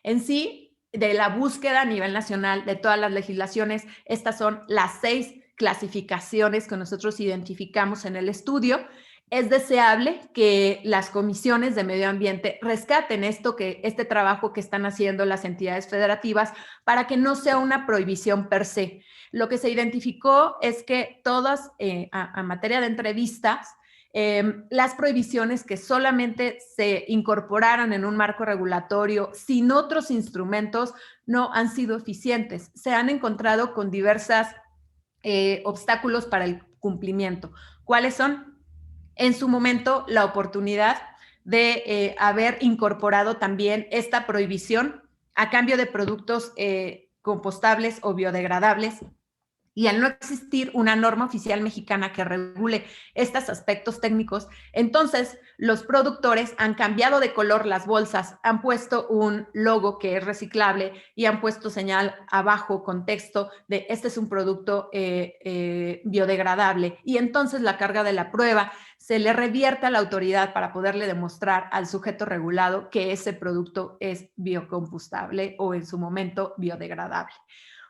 En sí, de la búsqueda a nivel nacional de todas las legislaciones, estas son las 6 clasificaciones que nosotros identificamos en el estudio. Es deseable que las comisiones de medio ambiente rescaten este trabajo que están haciendo las entidades federativas para que no sea una prohibición per se. Lo que se identificó es que todas, a materia de entrevistas, las prohibiciones que solamente se incorporaran en un marco regulatorio sin otros instrumentos no han sido eficientes. Se han encontrado con diversos obstáculos para el cumplimiento. ¿Cuáles son? En su momento, la oportunidad de haber incorporado también esta prohibición a cambio de productos compostables o biodegradables. Y al no existir una norma oficial mexicana que regule estos aspectos técnicos, entonces los productores han cambiado de color las bolsas, han puesto un logo que es reciclable y han puesto señal abajo con texto de este es un producto biodegradable. Y entonces la carga de la prueba se le revierte a la autoridad para poderle demostrar al sujeto regulado que ese producto es biocompostable o en su momento biodegradable.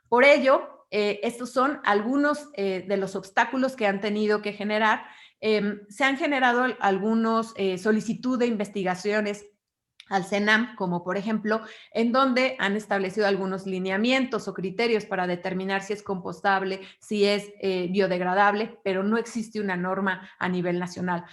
Por ello, estos son algunos de los obstáculos que han tenido que generar. Se han generado algunos solicitud de investigaciones al CENAM, como por ejemplo, en donde han establecido algunos lineamientos o criterios para determinar si es compostable, si es biodegradable, pero no existe una norma a nivel nacional.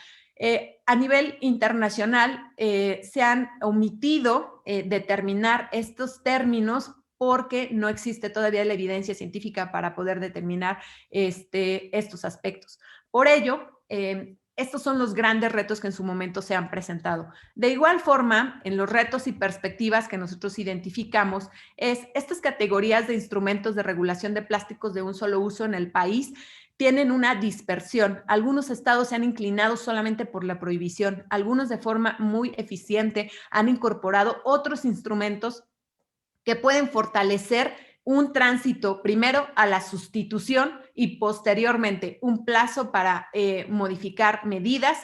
A nivel internacional, se han omitido determinar estos términos porque no existe todavía la evidencia científica para poder determinar estos aspectos. Por ello, estos son los grandes retos que en su momento se han presentado. De igual forma, en los retos y perspectivas que nosotros identificamos, estas categorías de instrumentos de regulación de plásticos de un solo uso en el país tienen una dispersión. Algunos estados se han inclinado solamente por la prohibición, algunos de forma muy eficiente han incorporado otros instrumentos que pueden fortalecer un tránsito primero a la sustitución y posteriormente un plazo para modificar medidas.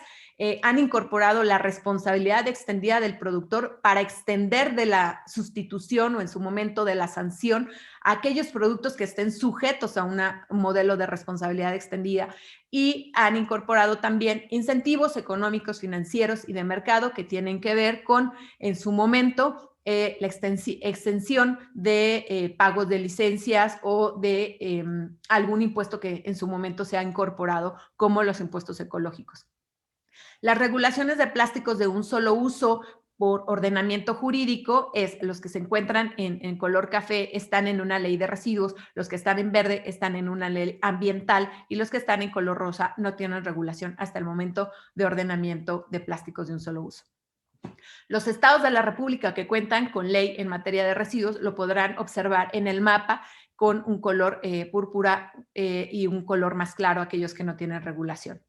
Han incorporado la responsabilidad extendida del productor para extender de la sustitución o en su momento de la sanción a aquellos productos que estén sujetos a un modelo de responsabilidad extendida y han incorporado también incentivos económicos, financieros y de mercado que tienen que ver con, en su momento, la extensión de pagos de licencias o de algún impuesto que en su momento se ha incorporado, como los impuestos ecológicos. Las regulaciones de plásticos de un solo uso por ordenamiento jurídico es los que se encuentran en color café están en una ley de residuos, los que están en verde están en una ley ambiental y los que están en color rosa no tienen regulación hasta el momento de ordenamiento de plásticos de un solo uso. Los estados de la República que cuentan con ley en materia de residuos lo podrán observar en el mapa con un color púrpura y un color más claro aquellos que no tienen regulación.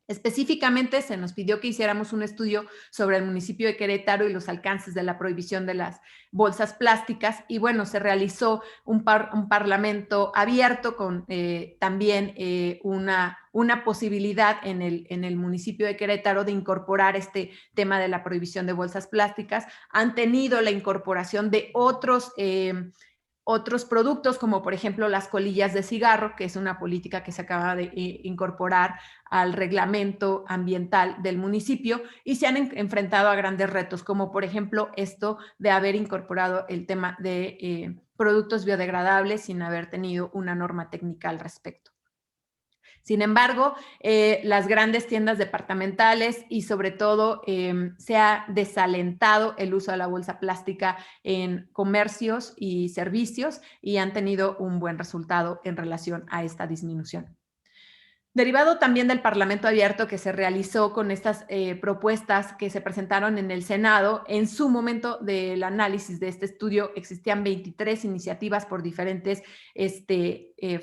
Específicamente se nos pidió que hiciéramos un estudio sobre el municipio de Querétaro y los alcances de la prohibición de las bolsas plásticas y bueno, se realizó un parlamento abierto con también una posibilidad en el municipio de Querétaro de incorporar este tema de la prohibición de bolsas plásticas. Han tenido la incorporación de otros productos, como por ejemplo las colillas de cigarro, que es una política que se acaba de incorporar al reglamento ambiental del municipio y se han enfrentado a grandes retos, como por ejemplo esto de haber incorporado el tema de productos biodegradables sin haber tenido una norma técnica al respecto. Sin embargo, las grandes tiendas departamentales y sobre todo se ha desalentado el uso de la bolsa plástica en comercios y servicios y han tenido un buen resultado en relación a esta disminución. Derivado también del Parlamento abierto que se realizó con estas propuestas que se presentaron en el Senado, en su momento del análisis de este estudio existían 23 iniciativas por diferentes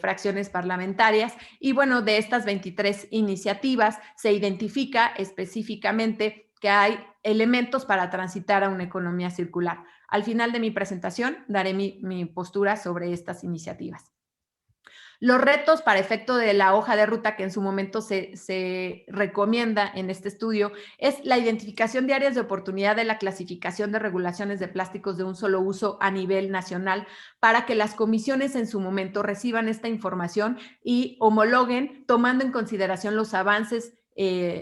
fracciones parlamentarias y bueno, de estas 23 iniciativas se identifica específicamente que hay elementos para transitar a una economía circular. Al final de mi presentación daré mi postura sobre estas iniciativas. Los retos para efecto de la hoja de ruta que en su momento se recomienda en este estudio es la identificación de áreas de oportunidad de la clasificación de regulaciones de plásticos de un solo uso a nivel nacional para que las comisiones en su momento reciban esta información y homologuen tomando en consideración los avances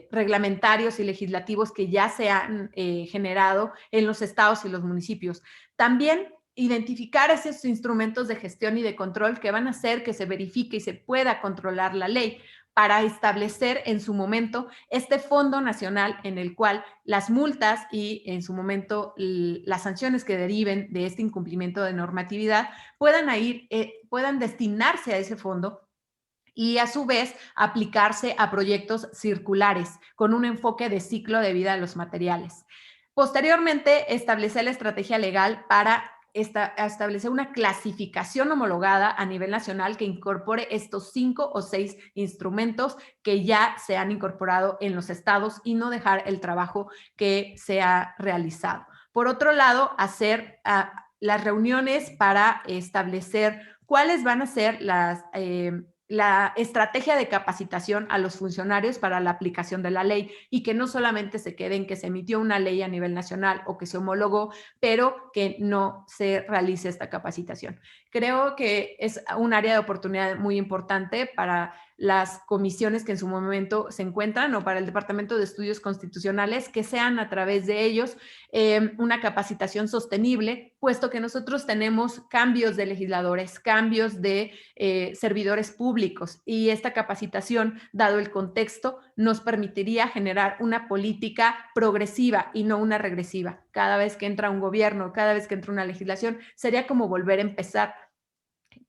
reglamentarios y legislativos que ya se han generado en los estados y los municipios. También identificar esos instrumentos de gestión y de control que van a hacer que se verifique y se pueda controlar la ley para establecer en su momento este fondo nacional en el cual las multas y en su momento las sanciones que deriven de este incumplimiento de normatividad puedan destinarse a ese fondo y a su vez aplicarse a proyectos circulares con un enfoque de ciclo de vida de los materiales. Posteriormente, establecer la estrategia legal para establecer una clasificación homologada a nivel nacional que incorpore estos 5 o 6 instrumentos que ya se han incorporado en los estados y no dejar el trabajo que se ha realizado. Por otro lado, hacer las reuniones para establecer cuáles van a ser la estrategia de capacitación a los funcionarios para la aplicación de la ley y que no solamente se quede en que se emitió una ley a nivel nacional o que se homologó, pero que no se realice esta capacitación. Creo que es un área de oportunidad muy importante para las comisiones que en su momento se encuentran o para el Departamento de Estudios Constitucionales, que sean a través de ellos una capacitación sostenible, puesto que nosotros tenemos cambios de legisladores, cambios de servidores públicos y esta capacitación, dado el contexto, nos permitiría generar una política progresiva y no una regresiva. Cada vez que entra un gobierno, cada vez que entra una legislación, sería como volver a empezar.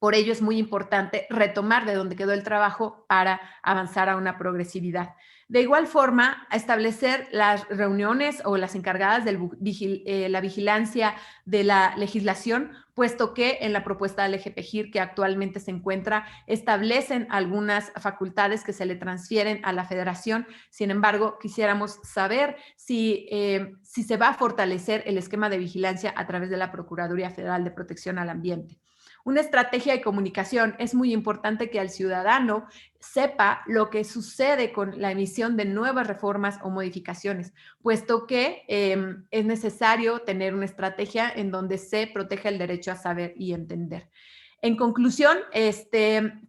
Por ello es muy importante retomar de donde quedó el trabajo para avanzar a una progresividad. De igual forma, establecer las reuniones o las encargadas de la vigilancia de la legislación, puesto que en la propuesta del EGPGIR que actualmente se encuentra, establecen algunas facultades que se le transfieren a la federación. Sin embargo, quisiéramos saber si se va a fortalecer el esquema de vigilancia a través de la Procuraduría Federal de Protección al Ambiente. Una estrategia de comunicación. Es muy importante que el ciudadano sepa lo que sucede con la emisión de nuevas reformas o modificaciones, puesto que es necesario tener una estrategia en donde se proteja el derecho a saber y entender. En conclusión,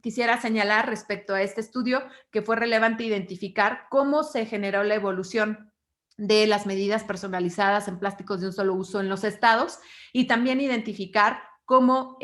quisiera señalar respecto a este estudio que fue relevante identificar cómo se generó la evolución de las medidas personalizadas en plásticos de un solo uso en los estados y también identificar cómo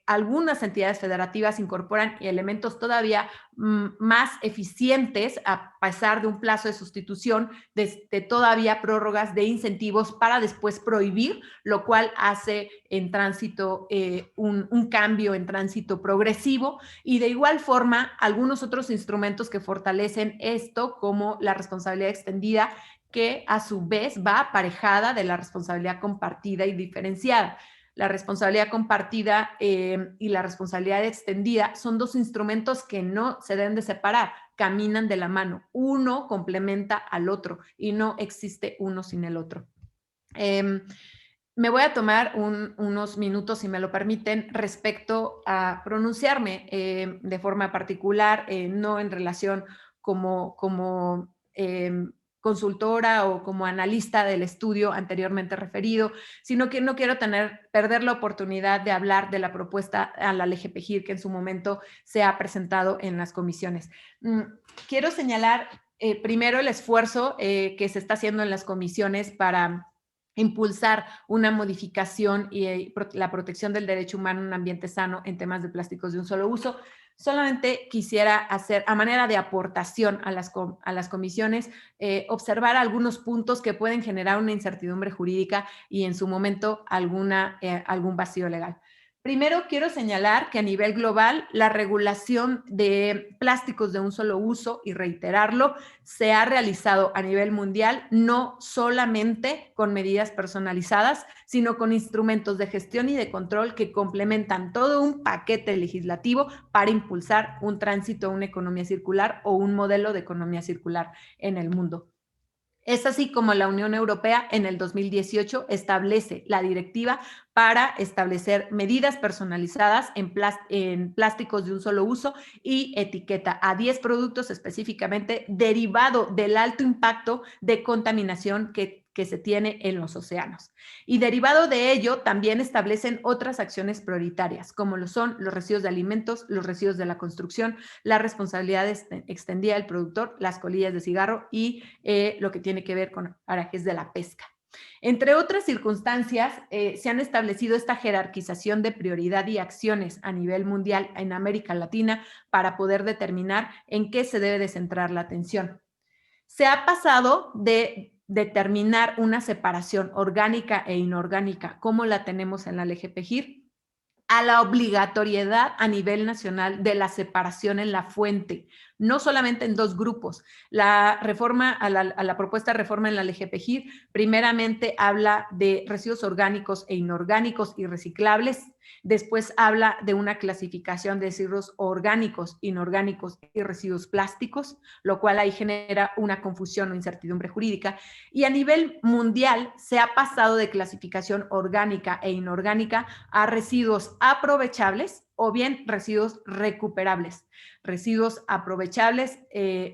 algunas entidades federativas incorporan elementos todavía más eficientes a pesar de un plazo de sustitución, de todavía prórrogas de incentivos para después prohibir, lo cual hace en tránsito un cambio en tránsito progresivo, y de igual forma algunos otros instrumentos que fortalecen esto, como la responsabilidad extendida, que a su vez va aparejada de la responsabilidad compartida y diferenciada. La responsabilidad compartida y la responsabilidad extendida son dos instrumentos que no se deben de separar, caminan de la mano. Uno complementa al otro y no existe uno sin el otro. Me voy a tomar unos minutos, si me lo permiten, respecto a pronunciarme de forma particular, no en relación como consultora o como analista del estudio anteriormente referido, sino que no quiero perder la oportunidad de hablar de la propuesta a la LGPGIR que en su momento se ha presentado en las comisiones. Quiero señalar primero el esfuerzo que se está haciendo en las comisiones para impulsar una modificación y la protección del derecho humano en un ambiente sano en temas de plásticos de un solo uso. Solamente quisiera hacer, a manera de aportación a las comisiones, observar algunos puntos que pueden generar una incertidumbre jurídica y en su momento algún vacío legal. Primero, quiero señalar que a nivel global, la regulación de plásticos de un solo uso, y reiterarlo, se ha realizado a nivel mundial, no solamente con medidas personalizadas, sino con instrumentos de gestión y de control que complementan todo un paquete legislativo para impulsar un tránsito a una economía circular o un modelo de economía circular en el mundo. Es así como la Unión Europea en el 2018 establece la directiva para establecer medidas personalizadas en plásticos de un solo uso y etiqueta a 10 productos específicamente derivado del alto impacto de contaminación que se tiene en los océanos. Y derivado de ello, también establecen otras acciones prioritarias, como lo son los residuos de alimentos, los residuos de la construcción, la responsabilidad extendida del productor, las colillas de cigarro y lo que tiene que ver con parajes de la pesca. Entre otras circunstancias, se han establecido esta jerarquización de prioridad y acciones a nivel mundial en América Latina para poder determinar en qué se debe de centrar la atención. Se ha pasado de determinar una separación orgánica e inorgánica, como la tenemos en la LGPGIR, a la obligatoriedad a nivel nacional de la separación en la fuente, no solamente en dos grupos. La reforma, a la propuesta de reforma en la LGPGIR, primeramente habla de residuos orgánicos e inorgánicos y reciclables. Después habla de una clasificación de residuos orgánicos, inorgánicos y residuos plásticos, lo cual ahí genera una confusión o incertidumbre jurídica. Y a nivel mundial se ha pasado de clasificación orgánica e inorgánica a residuos aprovechables o bien residuos recuperables. Residuos aprovechables,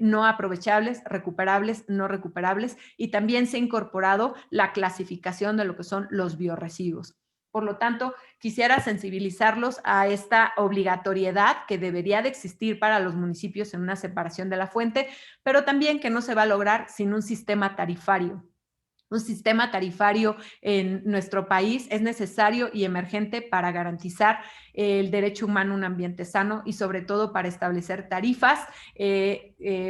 no aprovechables, recuperables, no recuperables, y también se ha incorporado la clasificación de lo que son los biorresiduos. Por lo tanto, quisiera sensibilizarlos a esta obligatoriedad que debería de existir para los municipios en una separación de la fuente, pero también que no se va a lograr sin un sistema tarifario. Un sistema tarifario en nuestro país es necesario y emergente para garantizar el derecho humano a un ambiente sano y sobre todo para establecer tarifas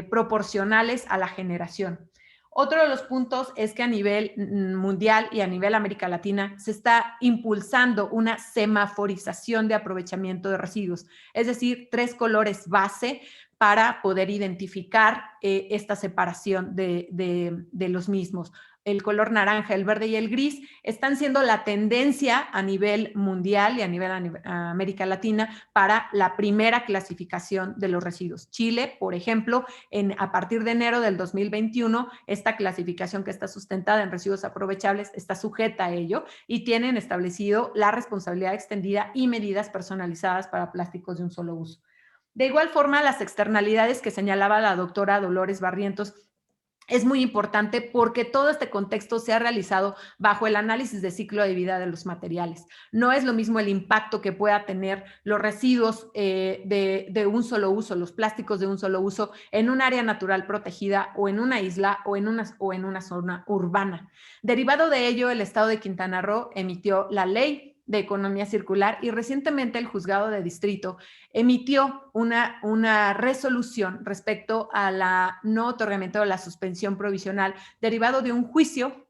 proporcionales a la generación. Otro de los puntos es que a nivel mundial y a nivel América Latina se está impulsando una semaforización de aprovechamiento de residuos, es decir, 3 colores base para poder identificar esta separación de los mismos. El color naranja, el verde y el gris están siendo la tendencia a nivel mundial y a nivel América Latina para la primera clasificación de los residuos. Chile, por ejemplo, a partir de enero del 2021, esta clasificación que está sustentada en residuos aprovechables está sujeta a ello y tienen establecido la responsabilidad extendida y medidas personalizadas para plásticos de un solo uso. De igual forma, las externalidades que señalaba la doctora Dolores Barrientos es muy importante porque todo este contexto se ha realizado bajo el análisis de ciclo de vida de los materiales. No es lo mismo el impacto que pueda tener los residuos de un solo uso, los plásticos de un solo uso, en un área natural protegida o en una isla o en una zona urbana. Derivado de ello, el Estado de Quintana Roo emitió la ley de economía circular y recientemente el juzgado de distrito emitió una resolución respecto a la no otorgamiento de la suspensión provisional derivado de un juicio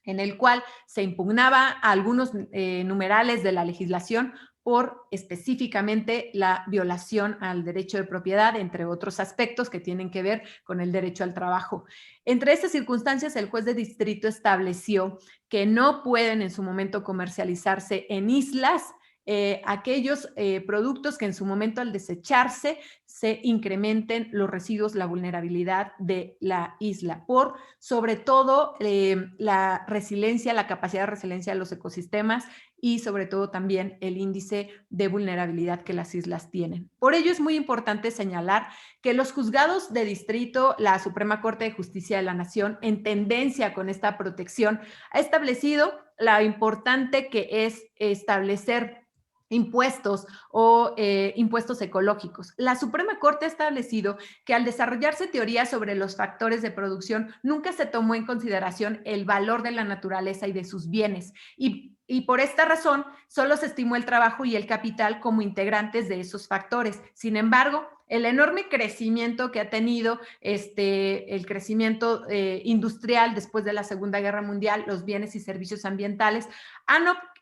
en el cual se impugnaba a algunos numerales de la legislación por específicamente la violación al derecho de propiedad, entre otros aspectos que tienen que ver con el derecho al trabajo. Entre estas circunstancias, el juez de distrito estableció que no pueden en su momento comercializarse en islas aquellos productos que en su momento al desecharse se incrementen los residuos, la vulnerabilidad de la isla, por sobre todo la resiliencia, la capacidad de resiliencia de los ecosistemas y sobre todo también el índice de vulnerabilidad que las islas tienen. Por ello es muy importante señalar que los juzgados de distrito, la Suprema Corte de Justicia de la Nación, en tendencia con esta protección, ha establecido la importante que es establecer impuestos o impuestos ecológicos. La Suprema Corte ha establecido que al desarrollarse teorías sobre los factores de producción, nunca se tomó en consideración el valor de la naturaleza y de sus bienes. Y por esta razón, solo se estimó el trabajo y el capital como integrantes de esos factores. Sin embargo, el enorme crecimiento que ha tenido el crecimiento industrial después de la Segunda Guerra Mundial, los bienes y servicios ambientales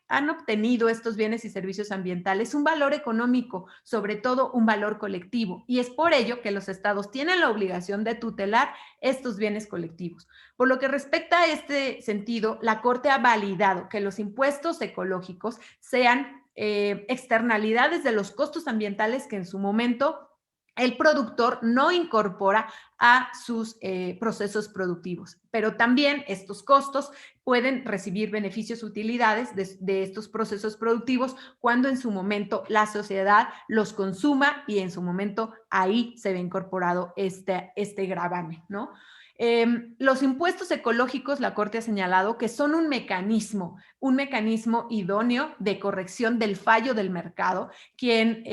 han obtenido estos bienes y servicios ambientales un valor económico, sobre todo un valor colectivo, y es por ello que los estados tienen la obligación de tutelar estos bienes colectivos. Por lo que respecta a este sentido, la Corte ha validado que los impuestos ecológicos sean externalidades de los costos ambientales que en su momento el productor no incorpora a sus procesos productivos, pero también estos costos pueden recibir beneficios, utilidades de estos procesos productivos cuando en su momento la sociedad los consuma y en su momento ahí se ve incorporado este gravamen, ¿no? Los impuestos ecológicos, la Corte ha señalado que son un mecanismo idóneo de corrección del fallo del mercado, quien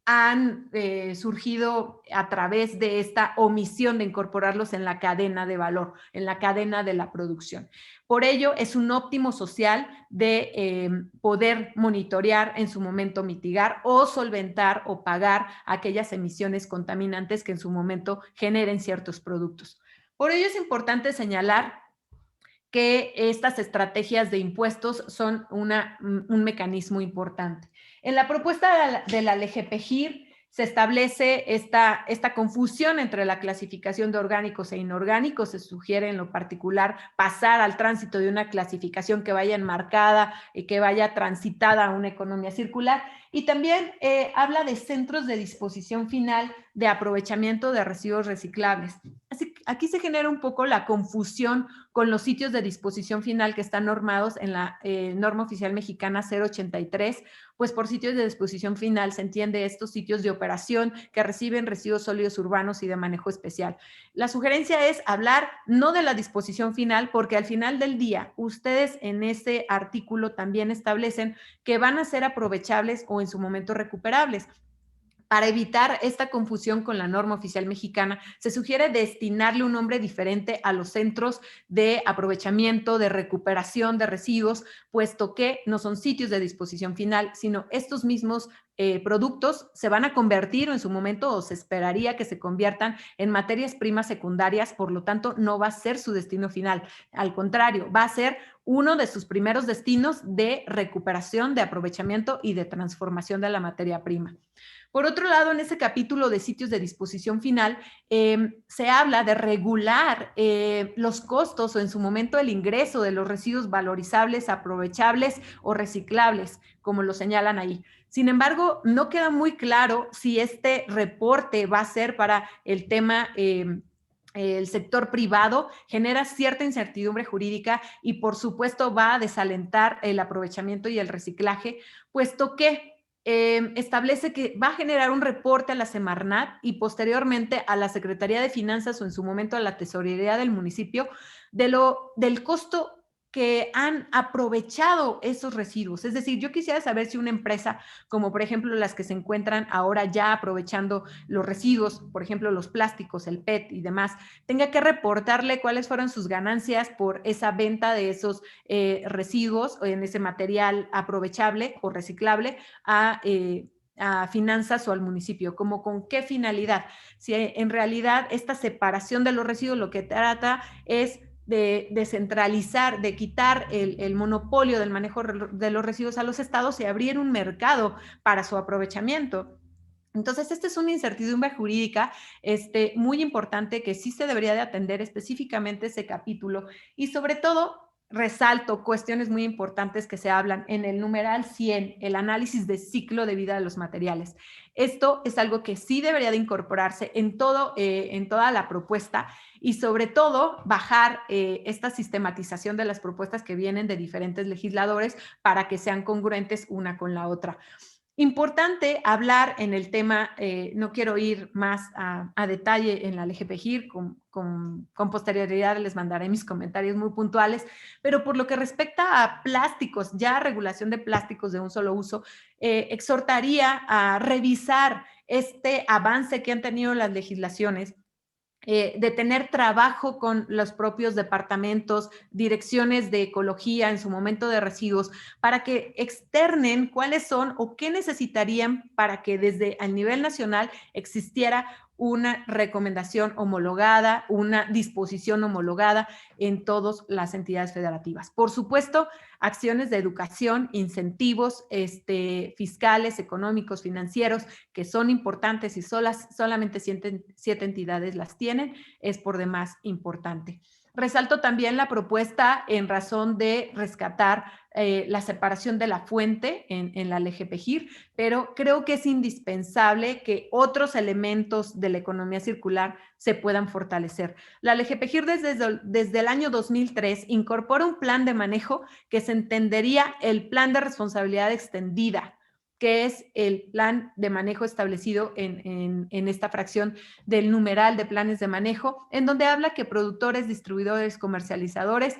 han surgido a través de esta omisión de incorporarlos en la cadena de valor, en la cadena de la producción. Por ello, es un óptimo social de poder monitorear, en su momento mitigar o solventar o pagar aquellas emisiones contaminantes que en su momento generen ciertos productos. Por ello es importante señalar que estas estrategias de impuestos son un mecanismo importante. En la propuesta de la LGPGIR se establece esta confusión entre la clasificación de orgánicos e inorgánicos. Se sugiere en lo particular pasar al tránsito de una clasificación que vaya enmarcada y que vaya transitada a una economía circular. Y también habla de centros de disposición final de aprovechamiento de residuos reciclables. Así que aquí se genera un poco la confusión con los sitios de disposición final que están normados en la norma oficial mexicana 083, pues por sitios de disposición final se entiende estos sitios de operación que reciben residuos sólidos urbanos y de manejo especial. La sugerencia es hablar no de la disposición final, porque al final del día ustedes en ese artículo también establecen que van a ser aprovechables o en su momento recuperables. Para evitar esta confusión con la norma oficial mexicana, se sugiere destinarle un nombre diferente a los centros de aprovechamiento, de recuperación de residuos, puesto que no son sitios de disposición final, sino estos mismos productos se van a convertir o en su momento o se esperaría que se conviertan en materias primas secundarias, por lo tanto no va a ser su destino final. Al contrario, va a ser uno de sus primeros destinos de recuperación, de aprovechamiento y de transformación de la materia prima. Por otro lado, en ese capítulo de sitios de disposición final, se habla de regular los costos o en su momento el ingreso de los residuos valorizables, aprovechables o reciclables, como lo señalan ahí. Sin embargo, no queda muy claro si este reporte va a ser para el tema el sector privado, genera cierta incertidumbre jurídica y por supuesto va a desalentar el aprovechamiento y el reciclaje, puesto que establece que va a generar un reporte a la Semarnat y posteriormente a la Secretaría de Finanzas o en su momento a la Tesorería del municipio del costo que han aprovechado esos residuos. Es decir, yo quisiera saber si una empresa, como por ejemplo las que se encuentran ahora ya aprovechando los residuos, por ejemplo los plásticos, el PET y demás, tenga que reportarle cuáles fueron sus ganancias por esa venta de esos residuos en ese material aprovechable o reciclable a finanzas o al municipio, como con qué finalidad. Si en realidad esta separación de los residuos lo que trata es de descentralizar, de quitar el monopolio del manejo de los residuos a los estados y abrir un mercado para su aprovechamiento. Entonces, esta es una incertidumbre jurídica muy importante que sí se debería de atender específicamente ese capítulo y sobre todo resalto cuestiones muy importantes que se hablan en el numeral 100, el análisis de ciclo de vida de los materiales. Esto es algo que sí debería de incorporarse en toda la propuesta y sobre todo bajar esta sistematización de las propuestas que vienen de diferentes legisladores para que sean congruentes una con la otra. Importante hablar en el tema, no quiero ir más a detalle en la LGPGIR, con posterioridad les mandaré mis comentarios muy puntuales, pero por lo que respecta a plásticos, ya regulación de plásticos de un solo uso, exhortaría a revisar este avance que han tenido las legislaciones, de tener trabajo con los propios departamentos, direcciones de ecología, en su momento de residuos, para que externen cuáles son o qué necesitarían para que desde el nivel nacional existiera una recomendación homologada, una disposición homologada en todas las entidades federativas. Por supuesto, acciones de educación, incentivos fiscales, económicos, financieros, que son importantes y solamente 7 entidades las tienen, es por demás importante. Resalto también la propuesta en razón de rescatar la separación de la fuente en la LGPGIR, pero creo que es indispensable que otros elementos de la economía circular se puedan fortalecer. La LGPGIR desde el año 2003 incorpora un plan de manejo que se entendería el plan de responsabilidad extendida, que es el plan de manejo establecido en esta fracción del numeral de planes de manejo, en donde habla que productores, distribuidores, comercializadores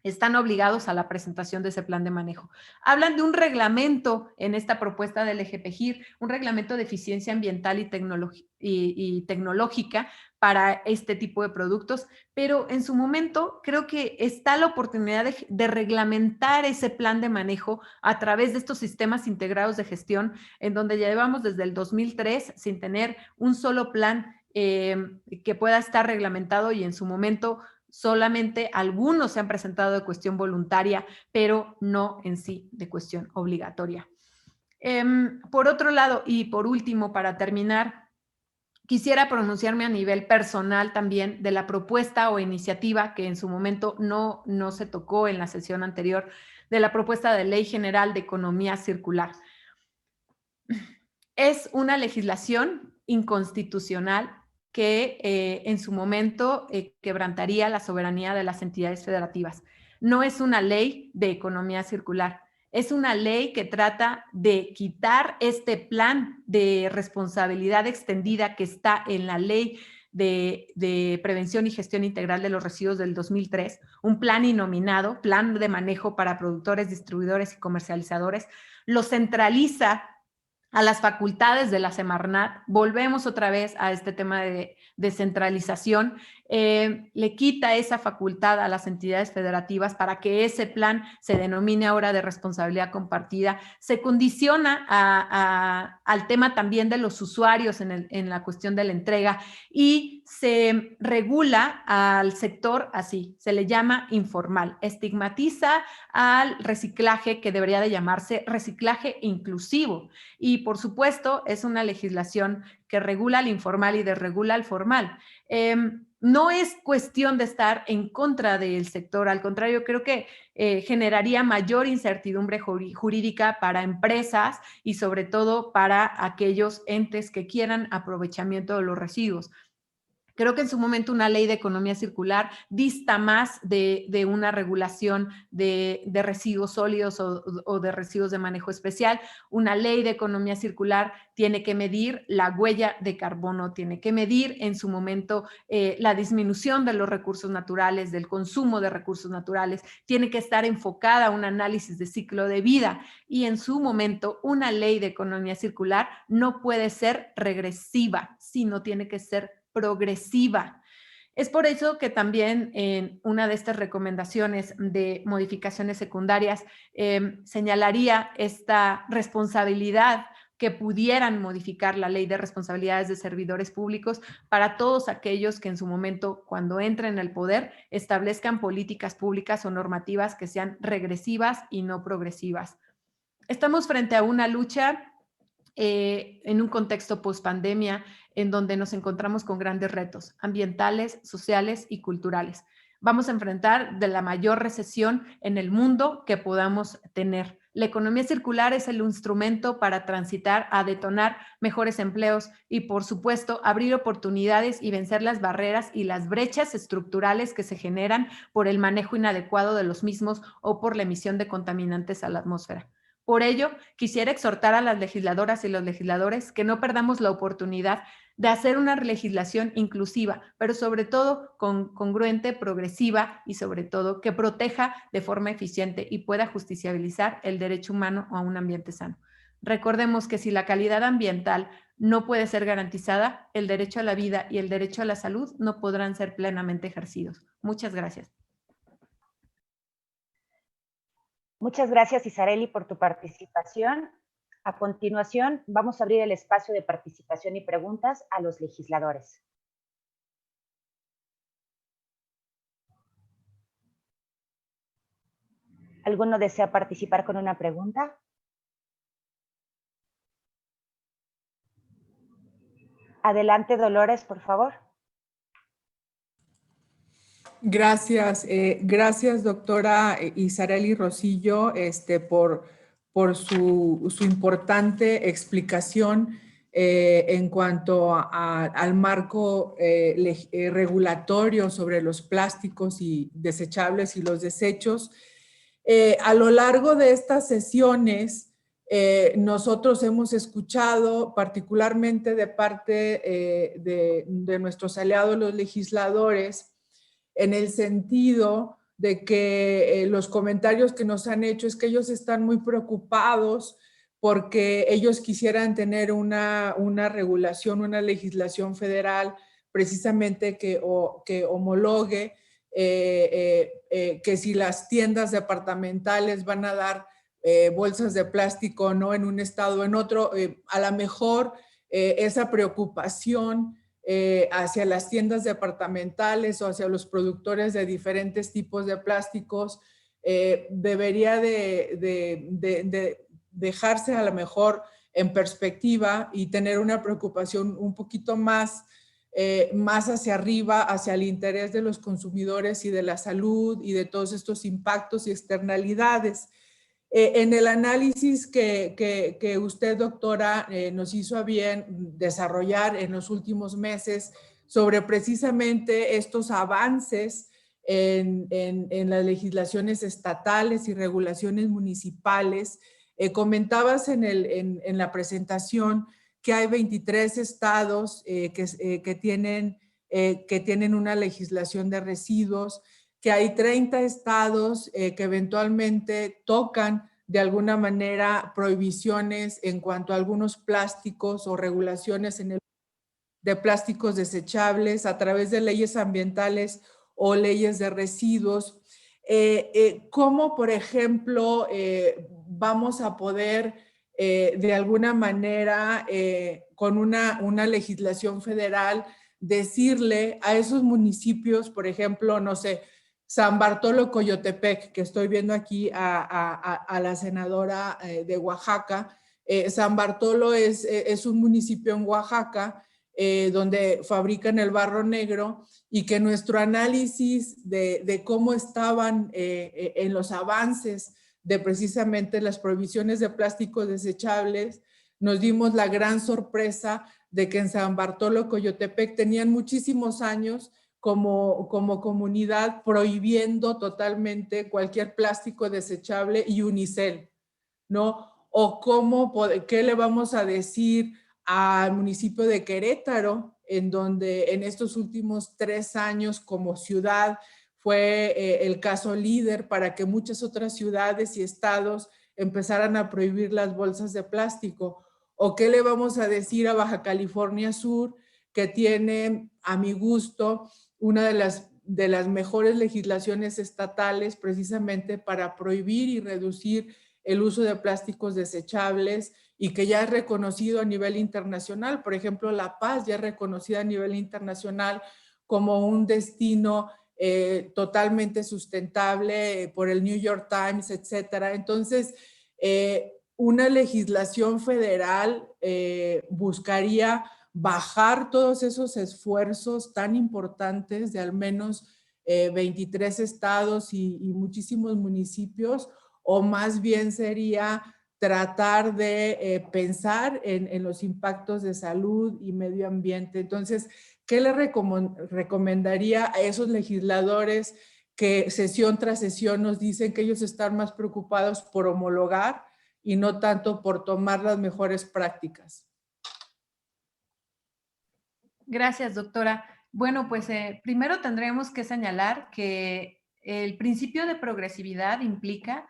están obligados a la presentación de ese plan de manejo. Hablan de un reglamento en esta propuesta del LGPGIR, un reglamento de eficiencia ambiental y tecnológica para este tipo de productos, pero en su momento creo que está la oportunidad de reglamentar ese plan de manejo a través de estos sistemas integrados de gestión, en donde ya llevamos desde el 2003 sin tener un solo plan que pueda estar reglamentado y en su momento solamente algunos se han presentado de cuestión voluntaria, pero no en sí de cuestión obligatoria. Por otro lado, y por último, para terminar, quisiera pronunciarme a nivel personal también de la propuesta o iniciativa que en su momento no se tocó en la sesión anterior, de la propuesta de Ley General de Economía Circular. Es una legislación inconstitucional que en su momento quebrantaría la soberanía de las entidades federativas. No es una ley de economía circular, es una ley que trata de quitar este plan de responsabilidad extendida que está en la ley de prevención y gestión integral de los residuos del 2003, un plan innominado, plan de manejo para productores, distribuidores y comercializadores, lo centraliza a las facultades de la Semarnat. Volvemos otra vez a este tema de descentralización, le quita esa facultad a las entidades federativas para que ese plan se denomine ahora de responsabilidad compartida, se condiciona al tema también de los usuarios en la cuestión de la entrega y se regula al sector así, se le llama informal, estigmatiza al reciclaje que debería de llamarse reciclaje inclusivo y por supuesto es una legislación que regula al informal y desregula al formal. No es cuestión de estar en contra del sector, al contrario, creo que generaría mayor incertidumbre jurídica para empresas y sobre todo para aquellos entes que quieran aprovechamiento de los residuos. Creo que en su momento una ley de economía circular dista más de una regulación de residuos sólidos o de residuos de manejo especial. Una ley de economía circular tiene que medir la huella de carbono, tiene que medir en su momento la disminución de los recursos naturales, del consumo de recursos naturales, tiene que estar enfocada a un análisis de ciclo de vida y en su momento una ley de economía circular no puede ser regresiva, sino tiene que ser progresiva. Es por eso que también en una de estas recomendaciones de modificaciones secundarias señalaría esta responsabilidad que pudieran modificar la ley de responsabilidades de servidores públicos para todos aquellos que en su momento, cuando entren al poder, establezcan políticas públicas o normativas que sean regresivas y no progresivas. Estamos frente a una lucha en un contexto post-pandemia en donde nos encontramos con grandes retos ambientales, sociales y culturales. Vamos a enfrentar de la mayor recesión en el mundo que podamos tener. La economía circular es el instrumento para transitar a detonar mejores empleos y, por supuesto, abrir oportunidades y vencer las barreras y las brechas estructurales que se generan por el manejo inadecuado de los mismos o por la emisión de contaminantes a la atmósfera. Por ello, quisiera exhortar a las legisladoras y los legisladores que no perdamos la oportunidad de hacer una legislación inclusiva, pero sobre todo congruente, progresiva y sobre todo que proteja de forma eficiente y pueda justiciabilizar el derecho humano a un ambiente sano. Recordemos que si la calidad ambiental no puede ser garantizada, el derecho a la vida y el derecho a la salud no podrán ser plenamente ejercidos. Muchas gracias. Muchas gracias, Isareli, por tu participación. A continuación, vamos a abrir el espacio de participación y preguntas a los legisladores. ¿Alguno desea participar con una pregunta? Adelante, Dolores, por favor. Gracias, gracias doctora Isareli Rosillo por su importante explicación en cuanto al marco regulatorio sobre los plásticos y desechables y los desechos. A lo largo de estas sesiones, nosotros hemos escuchado particularmente de parte de nuestros aliados los legisladores en el sentido de que los comentarios que nos han hecho es que ellos están muy preocupados porque ellos quisieran tener una regulación, una legislación federal precisamente que homologue que si las tiendas departamentales van a dar bolsas de plástico o no en un estado o en otro, a lo mejor esa preocupación hacia las tiendas departamentales o hacia los productores de diferentes tipos de plásticos debería de dejarse a lo mejor en perspectiva y tener una preocupación un poquito más hacia arriba, hacia el interés de los consumidores y de la salud y de todos estos impactos y externalidades. En el análisis que usted, doctora, nos hizo a bien desarrollar en los últimos meses sobre precisamente estos avances en las legislaciones estatales y regulaciones municipales, comentabas en la presentación que hay 23 estados que tienen una legislación de residuos, que hay 30 estados que eventualmente tocan de alguna manera prohibiciones en cuanto a algunos plásticos o regulaciones de plásticos desechables a través de leyes ambientales o leyes de residuos. ¿Cómo, por ejemplo, vamos a poder de alguna manera con una legislación federal decirle a esos municipios, por ejemplo, no sé, San Bartolo Coyotepec, que estoy viendo aquí a la senadora de Oaxaca. San Bartolo es un municipio en Oaxaca donde fabrican el barro negro y que nuestro análisis de cómo estaban en los avances de precisamente las prohibiciones de plásticos desechables, nos dimos la gran sorpresa de que en San Bartolo, Coyotepec, tenían muchísimos años como comunidad prohibiendo totalmente cualquier plástico desechable y unicel, ¿no? O qué le vamos a decir al municipio de Querétaro, en donde en estos últimos 3 años como ciudad fue el caso líder para que muchas otras ciudades y estados empezaran a prohibir las bolsas de plástico. ¿O qué le vamos a decir a Baja California Sur, que tiene, a mi gusto, una de las mejores legislaciones estatales precisamente para prohibir y reducir el uso de plásticos desechables y que ya es reconocido a nivel internacional? Por ejemplo, La Paz ya es reconocida a nivel internacional como un destino totalmente sustentable por el New York Times, etcétera. Entonces, una legislación federal buscaría bajar todos esos esfuerzos tan importantes de al menos 23 estados y muchísimos municipios, o más bien sería tratar de pensar en los impactos de salud y medio ambiente. Entonces, ¿qué le recomendaría a esos legisladores que sesión tras sesión nos dicen que ellos están más preocupados por homologar y no tanto por tomar las mejores prácticas? Gracias, doctora. Bueno, pues primero tendremos que señalar que el principio de progresividad implica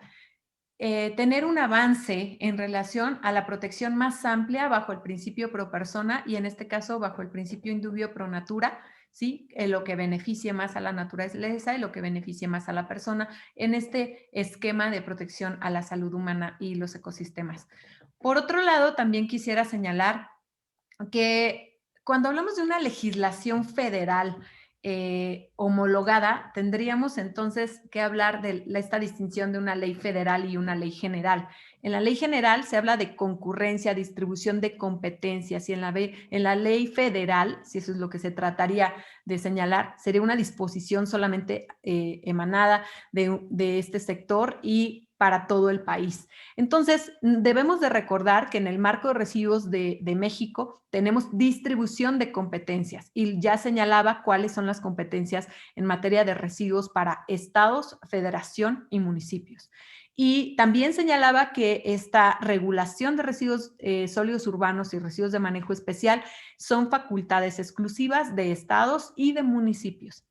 tener un avance en relación a la protección más amplia bajo el principio pro persona y en este caso bajo el principio indubio pro natura, ¿sí? Lo que beneficie más a la naturaleza y lo que beneficie más a la persona en este esquema de protección a la salud humana y los ecosistemas. Por otro lado, también quisiera señalar que cuando hablamos de una legislación federal homologada, tendríamos entonces que hablar de esta distinción de una ley federal y una ley general. En la ley general se habla de concurrencia, distribución de competencias, y en la ley federal, si eso es lo que se trataría de señalar, sería una disposición solamente emanada de este sector y para todo el país. Entonces, debemos de recordar que en el marco de residuos de México tenemos distribución de competencias y ya señalaba cuáles son las competencias en materia de residuos para estados, federación y municipios. Y también señalaba que esta regulación de residuos sólidos urbanos y residuos de manejo especial son facultades exclusivas de estados y de municipios.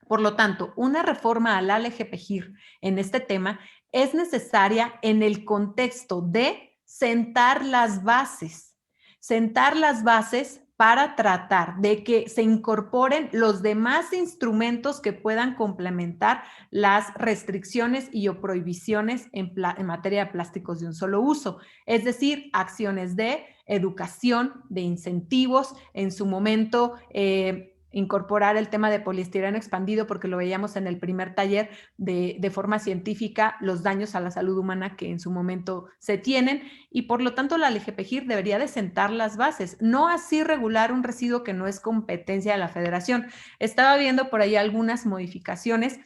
Por lo tanto, una reforma al LGPGIR en este tema es necesaria en el contexto de sentar las bases para tratar de que se incorporen los demás instrumentos que puedan complementar las restricciones y o prohibiciones en materia de plásticos de un solo uso, es decir, acciones de educación, de incentivos, en su momento incorporar el tema de poliestireno expandido, porque lo veíamos en el primer taller de forma científica, los daños a la salud humana que en su momento se tienen, y por lo tanto la LGPGIR debería de sentar las bases, no así regular un residuo que no es competencia de la federación. Estaba viendo por ahí algunas modificaciones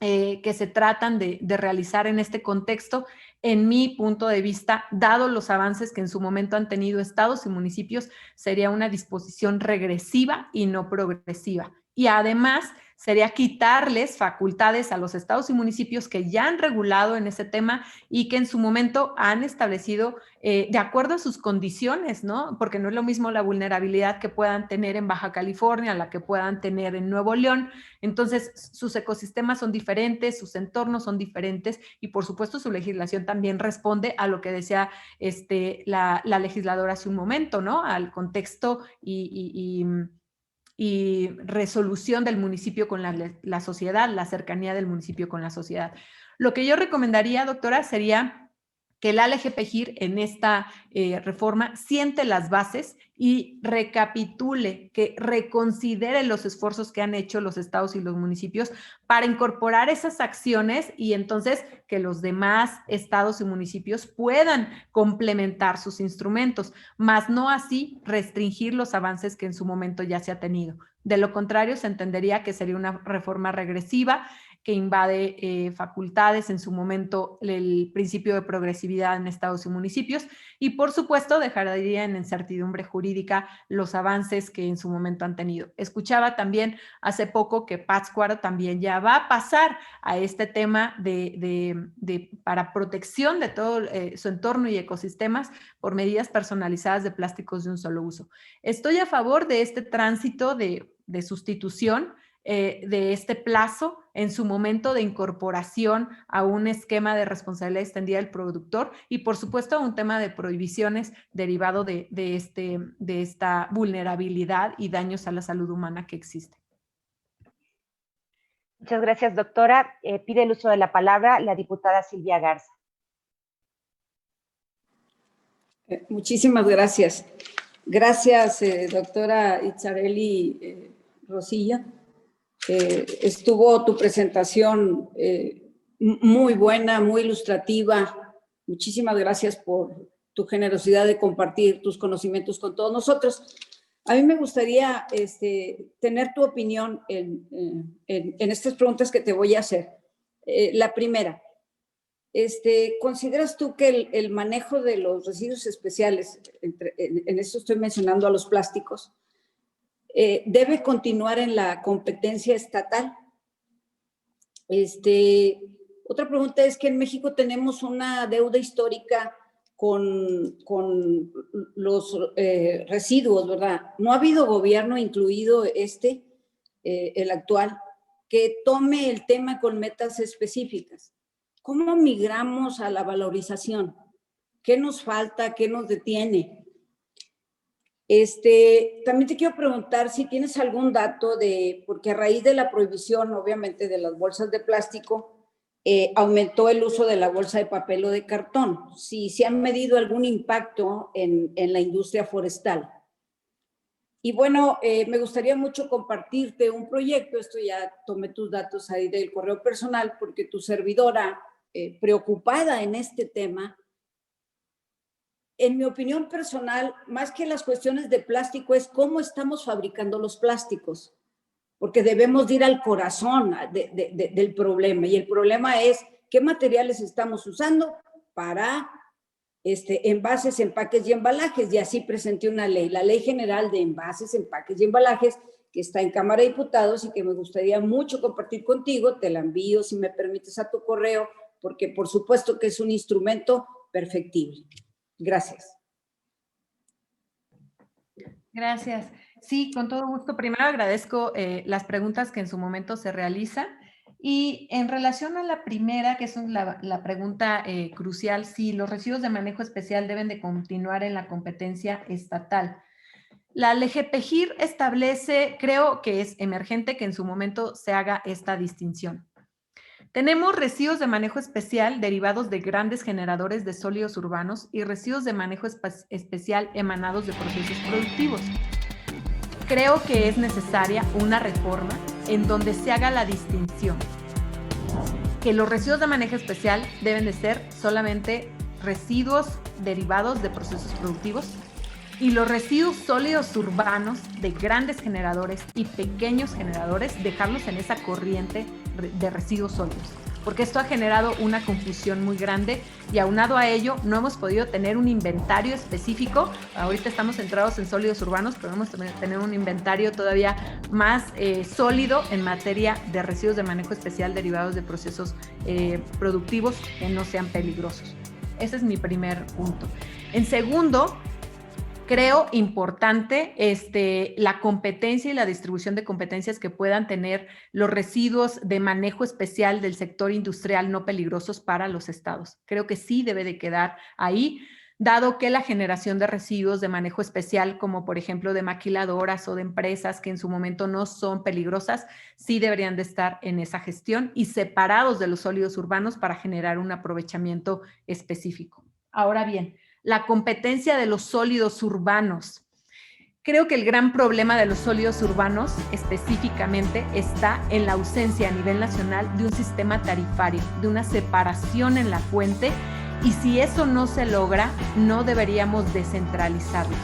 que se tratan de realizar en este contexto. En mi punto de vista, dado los avances que en su momento han tenido estados y municipios, sería una disposición regresiva y no progresiva. Y además sería quitarles facultades a los estados y municipios que ya han regulado en ese tema y que en su momento han establecido de acuerdo a sus condiciones, ¿no? Porque no es lo mismo la vulnerabilidad que puedan tener en Baja California, la que puedan tener en Nuevo León. Entonces, sus ecosistemas son diferentes, sus entornos son diferentes y, por supuesto, su legislación también responde a lo que decía la legisladora hace un momento, ¿no? Al contexto y resolución del municipio con la sociedad, la cercanía del municipio con la sociedad. Lo que yo recomendaría, doctora, sería que el LGPGIR en esta reforma siente las bases y recapitule, que reconsidere los esfuerzos que han hecho los estados y los municipios para incorporar esas acciones y entonces que los demás estados y municipios puedan complementar sus instrumentos, más no así restringir los avances que en su momento ya se ha tenido. De lo contrario, se entendería que sería una reforma regresiva que invade facultades, en su momento el principio de progresividad en estados y municipios, y por supuesto dejaría en incertidumbre jurídica los avances que en su momento han tenido. Escuchaba también hace poco que Pátzcuaro también ya va a pasar a este tema para protección de todo su entorno y ecosistemas por medidas personalizadas de plásticos de un solo uso. Estoy a favor de este tránsito de sustitución de este plazo en su momento de incorporación a un esquema de responsabilidad extendida del productor y por supuesto a un tema de prohibiciones derivado de esta vulnerabilidad y daños a la salud humana que existe. Muchas gracias, doctora. Pide el uso de la palabra la diputada Silvia Garza. Muchísimas gracias. Gracias, doctora Itzareli Rosilla. Estuvo tu presentación muy buena, muy ilustrativa. Muchísimas gracias por tu generosidad de compartir tus conocimientos con todos nosotros. A mí me gustaría tener tu opinión en estas preguntas que te voy a hacer. La primera, ¿consideras tú que el manejo de los residuos especiales, en esto estoy mencionando a los plásticos, debe continuar en la competencia estatal? Otra pregunta es que en México tenemos una deuda histórica con los residuos, ¿verdad? No ha habido gobierno, incluido el actual, que tome el tema con metas específicas. ¿Cómo migramos a la valorización? ¿Qué nos falta? ¿Qué nos detiene? También te quiero preguntar si tienes algún dato porque a raíz de la prohibición, obviamente, de las bolsas de plástico, aumentó el uso de la bolsa de papel o de cartón. Si se han medido algún impacto en la industria forestal. Y bueno, me gustaría mucho compartirte un proyecto. Esto ya tomé tus datos ahí del correo personal, porque tu servidora, preocupada en este tema, en mi opinión personal, más que las cuestiones de plástico, es cómo estamos fabricando los plásticos, porque debemos ir al corazón del problema, y el problema es qué materiales estamos usando para envases, empaques y embalajes, y así presenté una ley, la Ley General de Envases, Empaques y Embalajes, que está en Cámara de Diputados y que me gustaría mucho compartir contigo. Te la envío, si me permites, a tu correo, porque por supuesto que es un instrumento perfectible. Gracias. Gracias. Sí, con todo gusto. Primero agradezco las preguntas que en su momento se realizan. Y en relación a la primera, que es la pregunta crucial, sí, los residuos de manejo especial deben de continuar en la competencia estatal. La LGPGIR establece, creo que es emergente que en su momento se haga esta distinción. Tenemos residuos de manejo especial derivados de grandes generadores de sólidos urbanos y residuos de manejo especial emanados de procesos productivos. Creo que es necesaria una reforma en donde se haga la distinción que los residuos de manejo especial deben de ser solamente residuos derivados de procesos productivos y los residuos sólidos urbanos de grandes generadores y pequeños generadores dejarlos en esa corriente de residuos sólidos, porque esto ha generado una confusión muy grande y aunado a ello no hemos podido tener un inventario específico. Ahorita estamos centrados en sólidos urbanos, pero hemos tenido que tener un inventario todavía más sólido en materia de residuos de manejo especial derivados de procesos productivos que no sean peligrosos. Ese es mi primer punto. En segundo, creo importante la competencia y la distribución de competencias que puedan tener los residuos de manejo especial del sector industrial no peligrosos para los estados. Creo que sí debe de quedar ahí, dado que la generación de residuos de manejo especial, como por ejemplo de maquiladoras o de empresas que en su momento no son peligrosas, sí deberían de estar en esa gestión y separados de los sólidos urbanos para generar un aprovechamiento específico. Ahora bien, la competencia de los sólidos urbanos. Creo que el gran problema de los sólidos urbanos específicamente está en la ausencia a nivel nacional de un sistema tarifario, de una separación en la fuente, y si eso no se logra, no deberíamos descentralizarlos.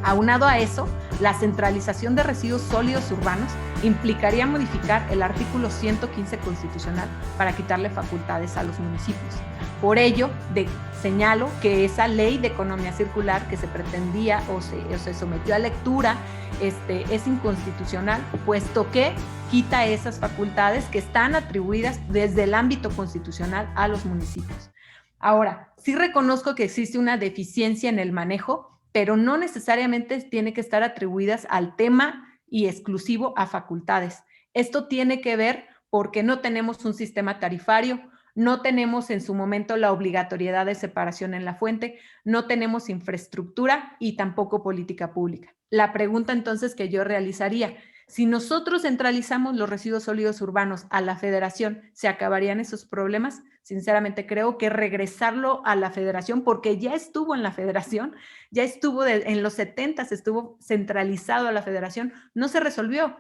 Aunado a eso, la centralización de residuos sólidos urbanos implicaría modificar el artículo 115 constitucional para quitarle facultades a los municipios. Por ello, señalo que esa ley de economía circular que se pretendía o se sometió a lectura es inconstitucional, puesto que quita esas facultades que están atribuidas desde el ámbito constitucional a los municipios. Ahora, sí reconozco que existe una deficiencia en el manejo, pero no necesariamente tiene que estar atribuidas al tema y exclusivo a facultades. Esto tiene que ver porque no tenemos un sistema tarifario, no tenemos en su momento la obligatoriedad de separación en la fuente, no tenemos infraestructura y tampoco política pública. La pregunta entonces que yo realizaría, si nosotros centralizamos los residuos sólidos urbanos a la federación, ¿se acabarían esos problemas? Sinceramente creo que regresarlo a la federación, porque ya estuvo en la federación, ya estuvo en los 70s, estuvo centralizado a la federación, no se resolvió.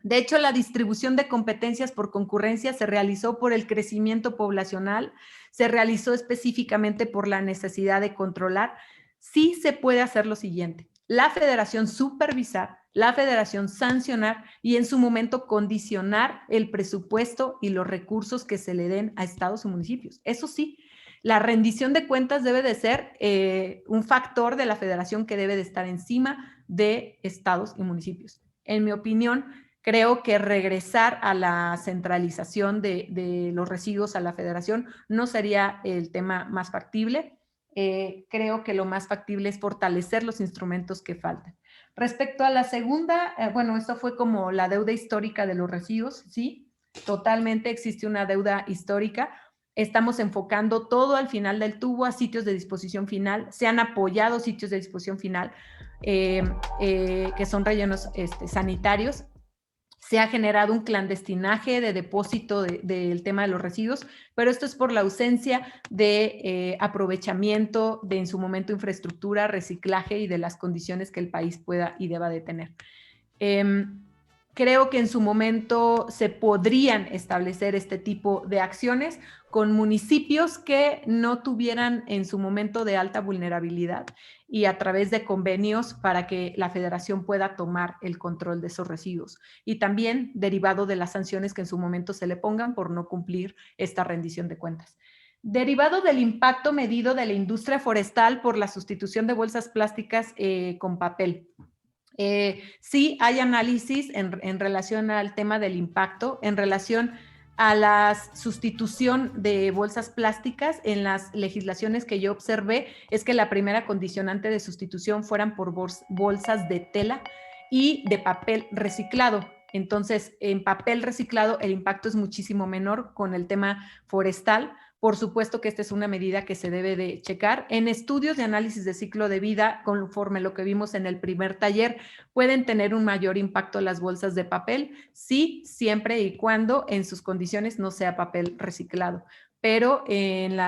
De hecho, la distribución de competencias por concurrencia se realizó por el crecimiento poblacional, se realizó específicamente por la necesidad de controlar. Sí se puede hacer lo siguiente: la federación supervisar, la federación sancionar y en su momento condicionar el presupuesto y los recursos que se le den a estados y municipios. Eso sí, la rendición de cuentas debe de ser un factor de la federación que debe de estar encima de estados y municipios. En mi opinión, creo que regresar a la centralización de los residuos a la federación no sería el tema más factible. Creo que lo más factible es fortalecer los instrumentos que faltan. Respecto a la segunda, bueno, esto fue como la deuda histórica de los residuos, sí, totalmente existe una deuda histórica. Estamos enfocando todo al final del tubo a sitios de disposición final. Se han apoyado sitios de disposición final que son rellenos sanitarios. Se ha generado un clandestinaje de depósito del tema de los residuos, pero esto es por la ausencia de aprovechamiento de en su momento infraestructura, reciclaje y de las condiciones que el país pueda y deba de tener. Creo que en su momento se podrían establecer este tipo de acciones con municipios que no tuvieran en su momento de alta vulnerabilidad y a través de convenios para que la federación pueda tomar el control de esos residuos y también derivado de las sanciones que en su momento se le pongan por no cumplir esta rendición de cuentas. Derivado del impacto medido de la industria forestal por la sustitución de bolsas plásticas con papel. Sí hay análisis en relación al tema del impacto, en relación a la sustitución de bolsas plásticas. En las legislaciones que yo observé es que la primera condicionante de sustitución fueran por bolsas de tela y de papel reciclado. Entonces, en papel reciclado el impacto es muchísimo menor con el tema forestal. Por supuesto que esta es una medida que se debe de checar. En estudios de análisis de ciclo de vida, conforme lo que vimos en el primer taller, ¿pueden tener un mayor impacto las bolsas de papel? Sí, siempre y cuando en sus condiciones no sea papel reciclado. Pero en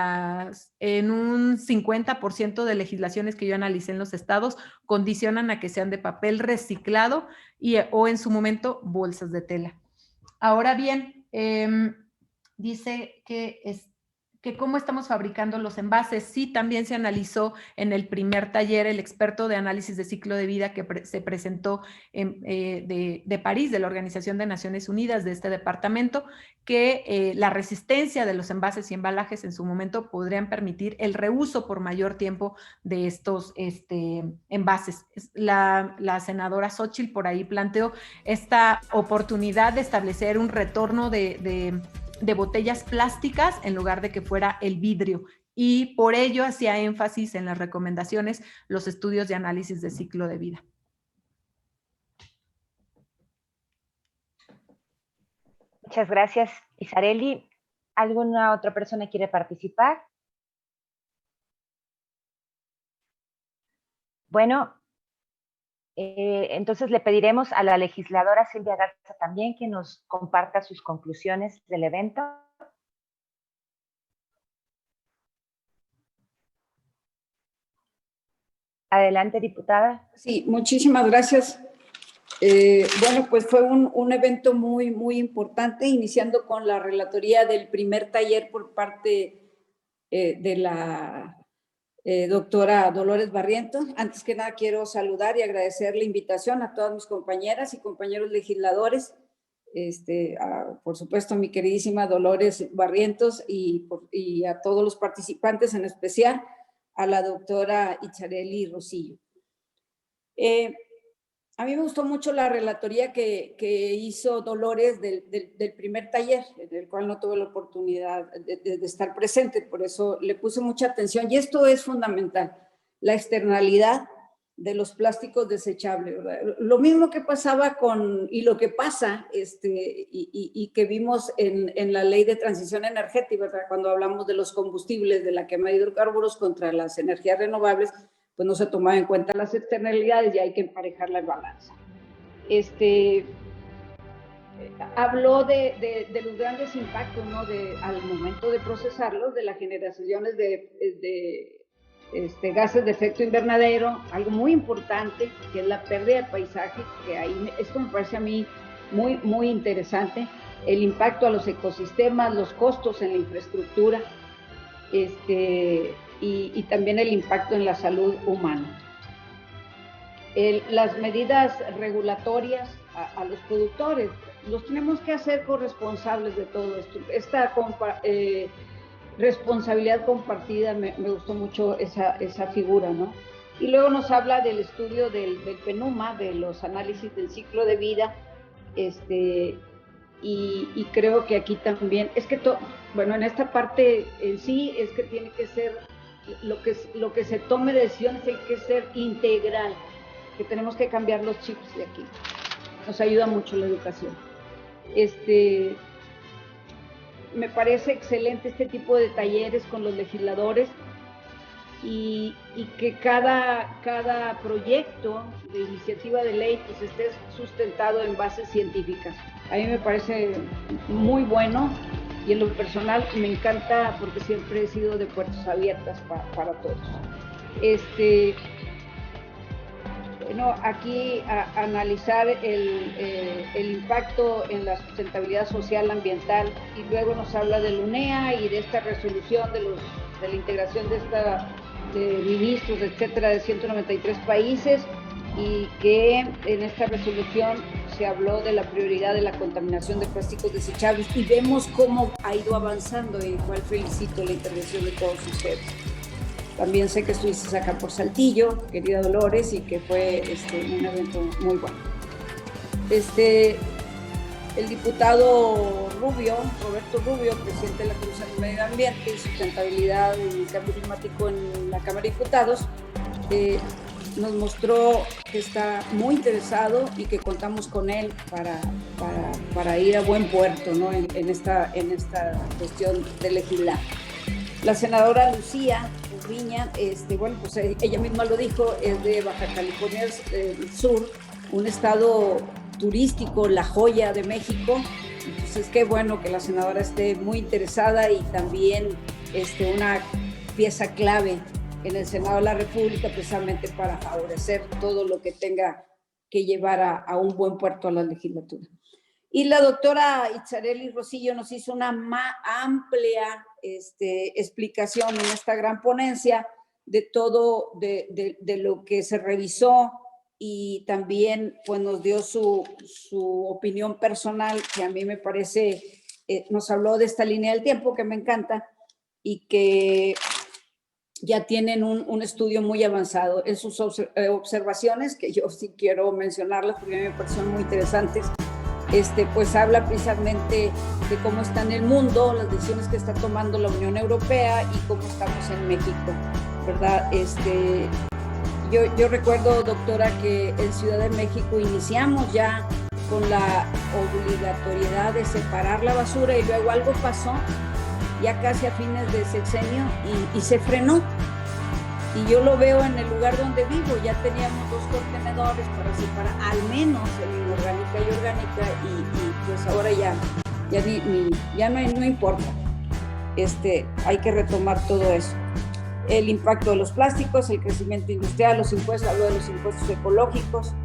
un 50% de legislaciones que yo analicé en los estados condicionan a que sean de papel reciclado o en su momento bolsas de tela. Ahora bien, dice que cómo estamos fabricando los envases. Sí, también se analizó en el primer taller el experto de análisis de ciclo de vida que se presentó de París, de la Organización de Naciones Unidas, de este departamento, que la resistencia de los envases y embalajes en su momento podrían permitir el reuso por mayor tiempo de estos envases. La senadora Xóchitl por ahí planteó esta oportunidad de establecer un retorno de botellas plásticas en lugar de que fuera el vidrio, y por ello hacía énfasis en las recomendaciones los estudios de análisis de ciclo de vida. Muchas gracias, Isareli. ¿Alguna otra persona quiere participar? Bueno, entonces le pediremos a la legisladora Silvia Garza también que nos comparta sus conclusiones del evento. Adelante, diputada. Sí, muchísimas gracias. Bueno, pues fue un evento muy, muy importante, iniciando con la relatoría del primer taller por parte de la doctora Dolores Barrientos. Antes que nada quiero saludar y agradecer la invitación a todas mis compañeras y compañeros legisladores, por supuesto a mi queridísima Dolores Barrientos y a todos los participantes, en especial a la doctora Itzareli Rosillo. A mí me gustó mucho la relatoría que hizo Dolores del primer taller, en el cual no tuve la oportunidad de estar presente, por eso le puse mucha atención. Y esto es fundamental, la externalidad de los plásticos desechables, ¿verdad? Lo mismo que pasaba y lo que pasa, y que vimos en la ley de transición energética, ¿verdad? Cuando hablamos de los combustibles, de la quema de hidrocarburos contra las energías renovables, pues no se tomaban en cuenta las externalidades y hay que emparejar la balanza. Habló de los grandes impactos, ¿no? Al momento de procesarlos, de las generaciones de gases de efecto invernadero, algo muy importante, que es la pérdida de paisaje, que ahí, esto me parece a mí muy, muy interesante, el impacto a los ecosistemas, los costos en la infraestructura, y también el impacto en la salud humana. Las medidas regulatorias a los productores, los tenemos que hacer corresponsables de todo esto. Esta responsabilidad compartida, me gustó mucho esa figura, ¿no? Y luego nos habla del estudio del PENUMA, de los análisis del ciclo de vida, y creo que aquí también, es que bueno, en esta parte en sí es que tiene que ser, lo que se tome decisiones hay que ser integral, que tenemos que cambiar los chips de aquí. Nos ayuda mucho la educación. Me parece excelente este tipo de talleres con los legisladores y que cada proyecto de iniciativa de ley pues esté sustentado en bases científicas. A mí me parece muy bueno y en lo personal me encanta porque siempre he sido de puertas abiertas para todos. Bueno, aquí analizar el impacto en la sustentabilidad social, ambiental, y luego nos habla del UNEA y de esta resolución de la integración de ministros, etcétera, de 193 países, y que en esta resolución se habló de la prioridad de la contaminación de plásticos desechables y vemos cómo ha ido avanzando, y igual felicito la intervención de todos ustedes. También sé que estuviste acá por Saltillo, querida Dolores, y que fue un evento muy bueno. El diputado Roberto Rubio, presidente de la Comisión de Medio Ambiente y Sustentabilidad y Cambio Climático en la Cámara de Diputados, nos mostró que está muy interesado y que contamos con él para ir a buen puerto, ¿no? en esta cuestión de legislar. La senadora Lucía Viña, bueno, pues ella misma lo dijo, es de Baja California Sur, un estado turístico, la joya de México. Entonces, qué bueno que la senadora esté muy interesada y también una pieza clave en el Senado de la República, precisamente para favorecer todo lo que tenga que llevar a un buen puerto a la legislatura. Y la doctora Itzareli Rosillo nos hizo una amplia explicación en esta gran ponencia de todo, de lo que se revisó, y también pues nos dio su opinión personal, que a mí me parece, nos habló de esta línea del tiempo que me encanta y que ya tienen un estudio muy avanzado en sus observaciones, que yo sí quiero mencionarlas porque a mí me parecen muy interesantes. Pues habla precisamente de cómo está en el mundo, las decisiones que está tomando la Unión Europea y cómo estamos en México, ¿verdad? Yo recuerdo, doctora, que en Ciudad de México iniciamos ya con la obligatoriedad de separar la basura y luego algo pasó ya casi a fines de sexenio y se frenó. Y yo lo veo en el lugar donde vivo, ya teníamos 2 contenedores para separar al menos en inorgánica y orgánica, y pues ahora ya no importa. Hay que retomar todo eso. El impacto de los plásticos, el crecimiento industrial, los impuestos, habló de los impuestos ecológicos,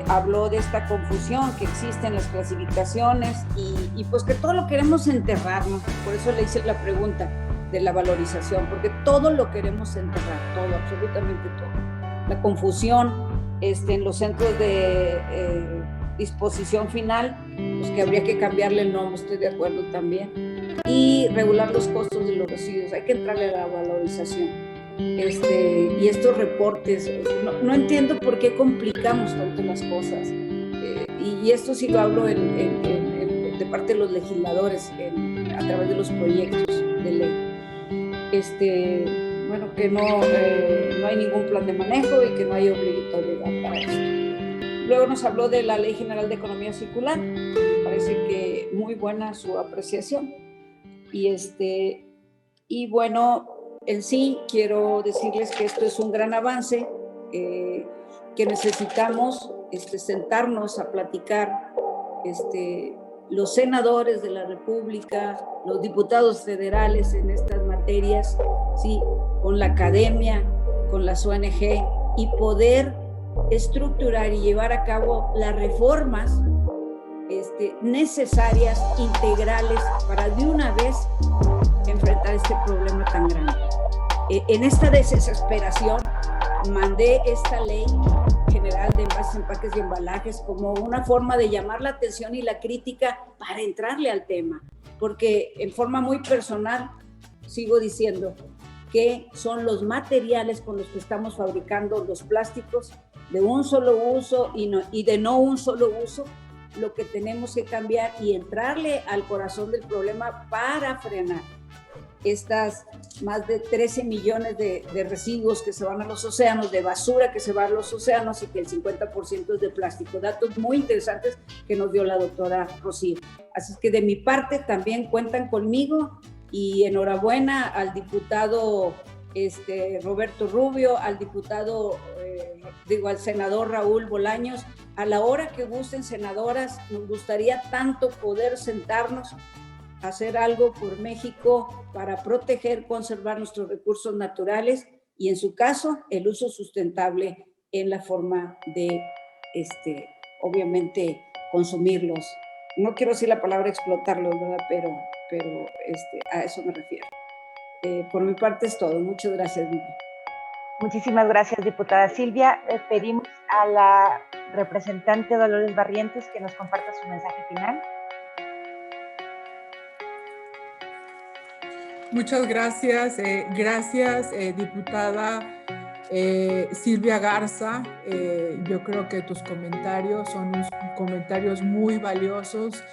habló de esta confusión que existe en las clasificaciones y pues que todo lo queremos enterrar, ¿no? Por eso le hice la pregunta. de la valorización, porque todo lo queremos enterrar, todo, absolutamente todo. La confusión en los centros de disposición final, pues que habría que cambiarle el nombre, estoy de acuerdo también, y regular los costos de los residuos, hay que entrarle a la valorización. Y estos reportes, no entiendo por qué complicamos tanto las cosas, y esto sí lo hablo de parte de los legisladores a través de los proyectos de ley. Bueno, que no hay ningún plan de manejo y que no hay obligatoriedad para esto. Luego nos habló de la Ley General de Economía Circular, me parece que muy buena su apreciación. Y bueno, en sí quiero decirles que esto es un gran avance, que necesitamos sentarnos a platicar, los senadores de la República, los diputados federales en estas materias, ¿sí? Con la academia, con las ONG, y poder estructurar y llevar a cabo las reformas necesarias, integrales, para de una vez enfrentar este problema tan grande. En esta desesperación mandé esta ley general de envases, empaques y embalajes como una forma de llamar la atención y la crítica para entrarle al tema, porque en forma muy personal sigo diciendo que son los materiales con los que estamos fabricando los plásticos de un solo uso y de no un solo uso, lo que tenemos que cambiar y entrarle al corazón del problema para frenar estas más de 13 millones de residuos que se van a los océanos, de basura que se va a los océanos, y que el 50% es de plástico. Datos muy interesantes que nos dio la doctora Rocío. Así es que de mi parte también cuentan conmigo, y enhorabuena al diputado Roberto Rubio, al diputado, al senador Raúl Bolaños. A la hora que gusten, senadoras, nos gustaría tanto poder sentarnos, hacer algo por México para proteger, conservar nuestros recursos naturales y, en su caso, el uso sustentable en la forma de, obviamente, consumirlos. No quiero decir la palabra explotarlos, ¿verdad? Pero a eso me refiero. Por mi parte es todo. Muchas gracias, Vivi. Muchísimas gracias, diputada Silvia. Pedimos a la representante Dolores Barrientos que nos comparta su mensaje final. Muchas gracias. Gracias, diputada Silvia Garza. Yo creo que tus comentarios son unos comentarios muy valiosos.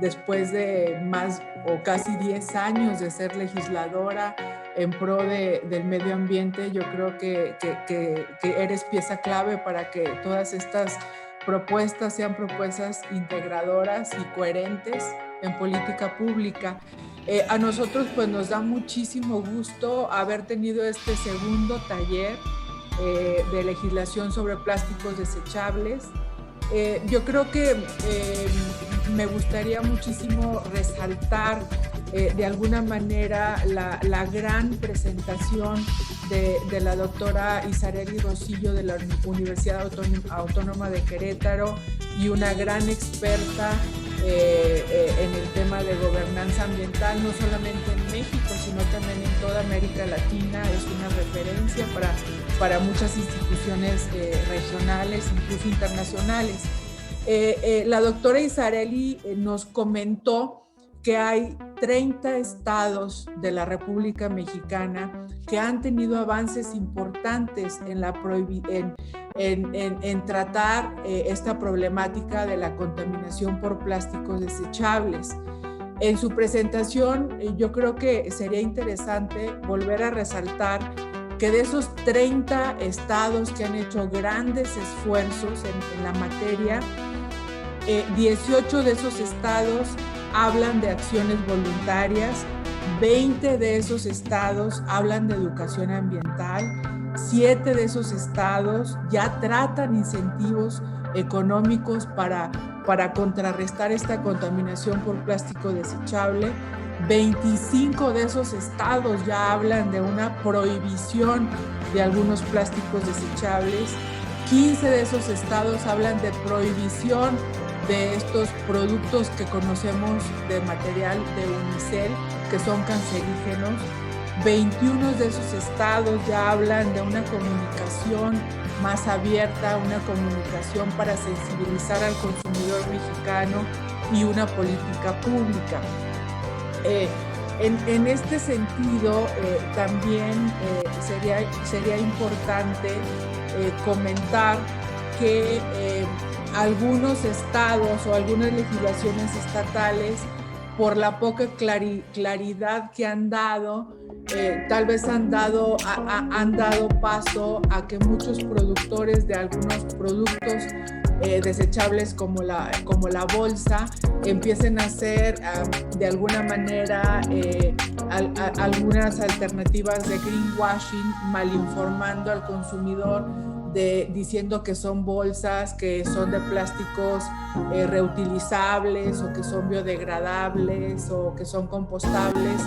Después de más o casi 10 años de ser legisladora en pro del medio ambiente, yo creo que eres pieza clave para que todas estas propuestas sean propuestas integradoras y coherentes en política pública. A nosotros pues nos da muchísimo gusto haber tenido este segundo taller de legislación sobre plásticos desechables. Yo creo que me gustaría muchísimo resaltar de alguna manera la gran presentación de la doctora Isarely Rosillo de la Universidad Autónoma de Querétaro, y una gran experta en el tema de gobernanza ambiental, no solamente en México, sino también en toda América Latina. Es una referencia para muchas instituciones regionales, incluso internacionales. La doctora Isarely nos comentó que hay 30 estados de la República Mexicana que han tenido avances importantes en tratar esta problemática de la contaminación por plásticos desechables. En su presentación, yo creo que sería interesante volver a resaltar que de esos 30 estados que han hecho grandes esfuerzos en la materia, 18 de esos estados hablan de acciones voluntarias, 20 de esos estados hablan de educación ambiental, 7 de esos estados ya tratan incentivos económicos para contrarrestar esta contaminación por plástico desechable, 25 de esos estados ya hablan de una prohibición de algunos plásticos desechables, 15 de esos estados hablan de prohibición de estos productos que conocemos de material de unicel, que son cancerígenos. 21 de esos estados ya hablan de una comunicación más abierta, una comunicación para sensibilizar al consumidor mexicano y una política pública. En este sentido, también sería importante comentar que algunos estados o algunas legislaciones estatales, por la poca claridad que han dado, tal vez han dado paso a que muchos productores de algunos productos desechables como la bolsa empiecen a hacer de alguna manera algunas alternativas de greenwashing, malinformando al consumidor, diciendo que son bolsas que son de plásticos reutilizables o que son biodegradables o que son compostables,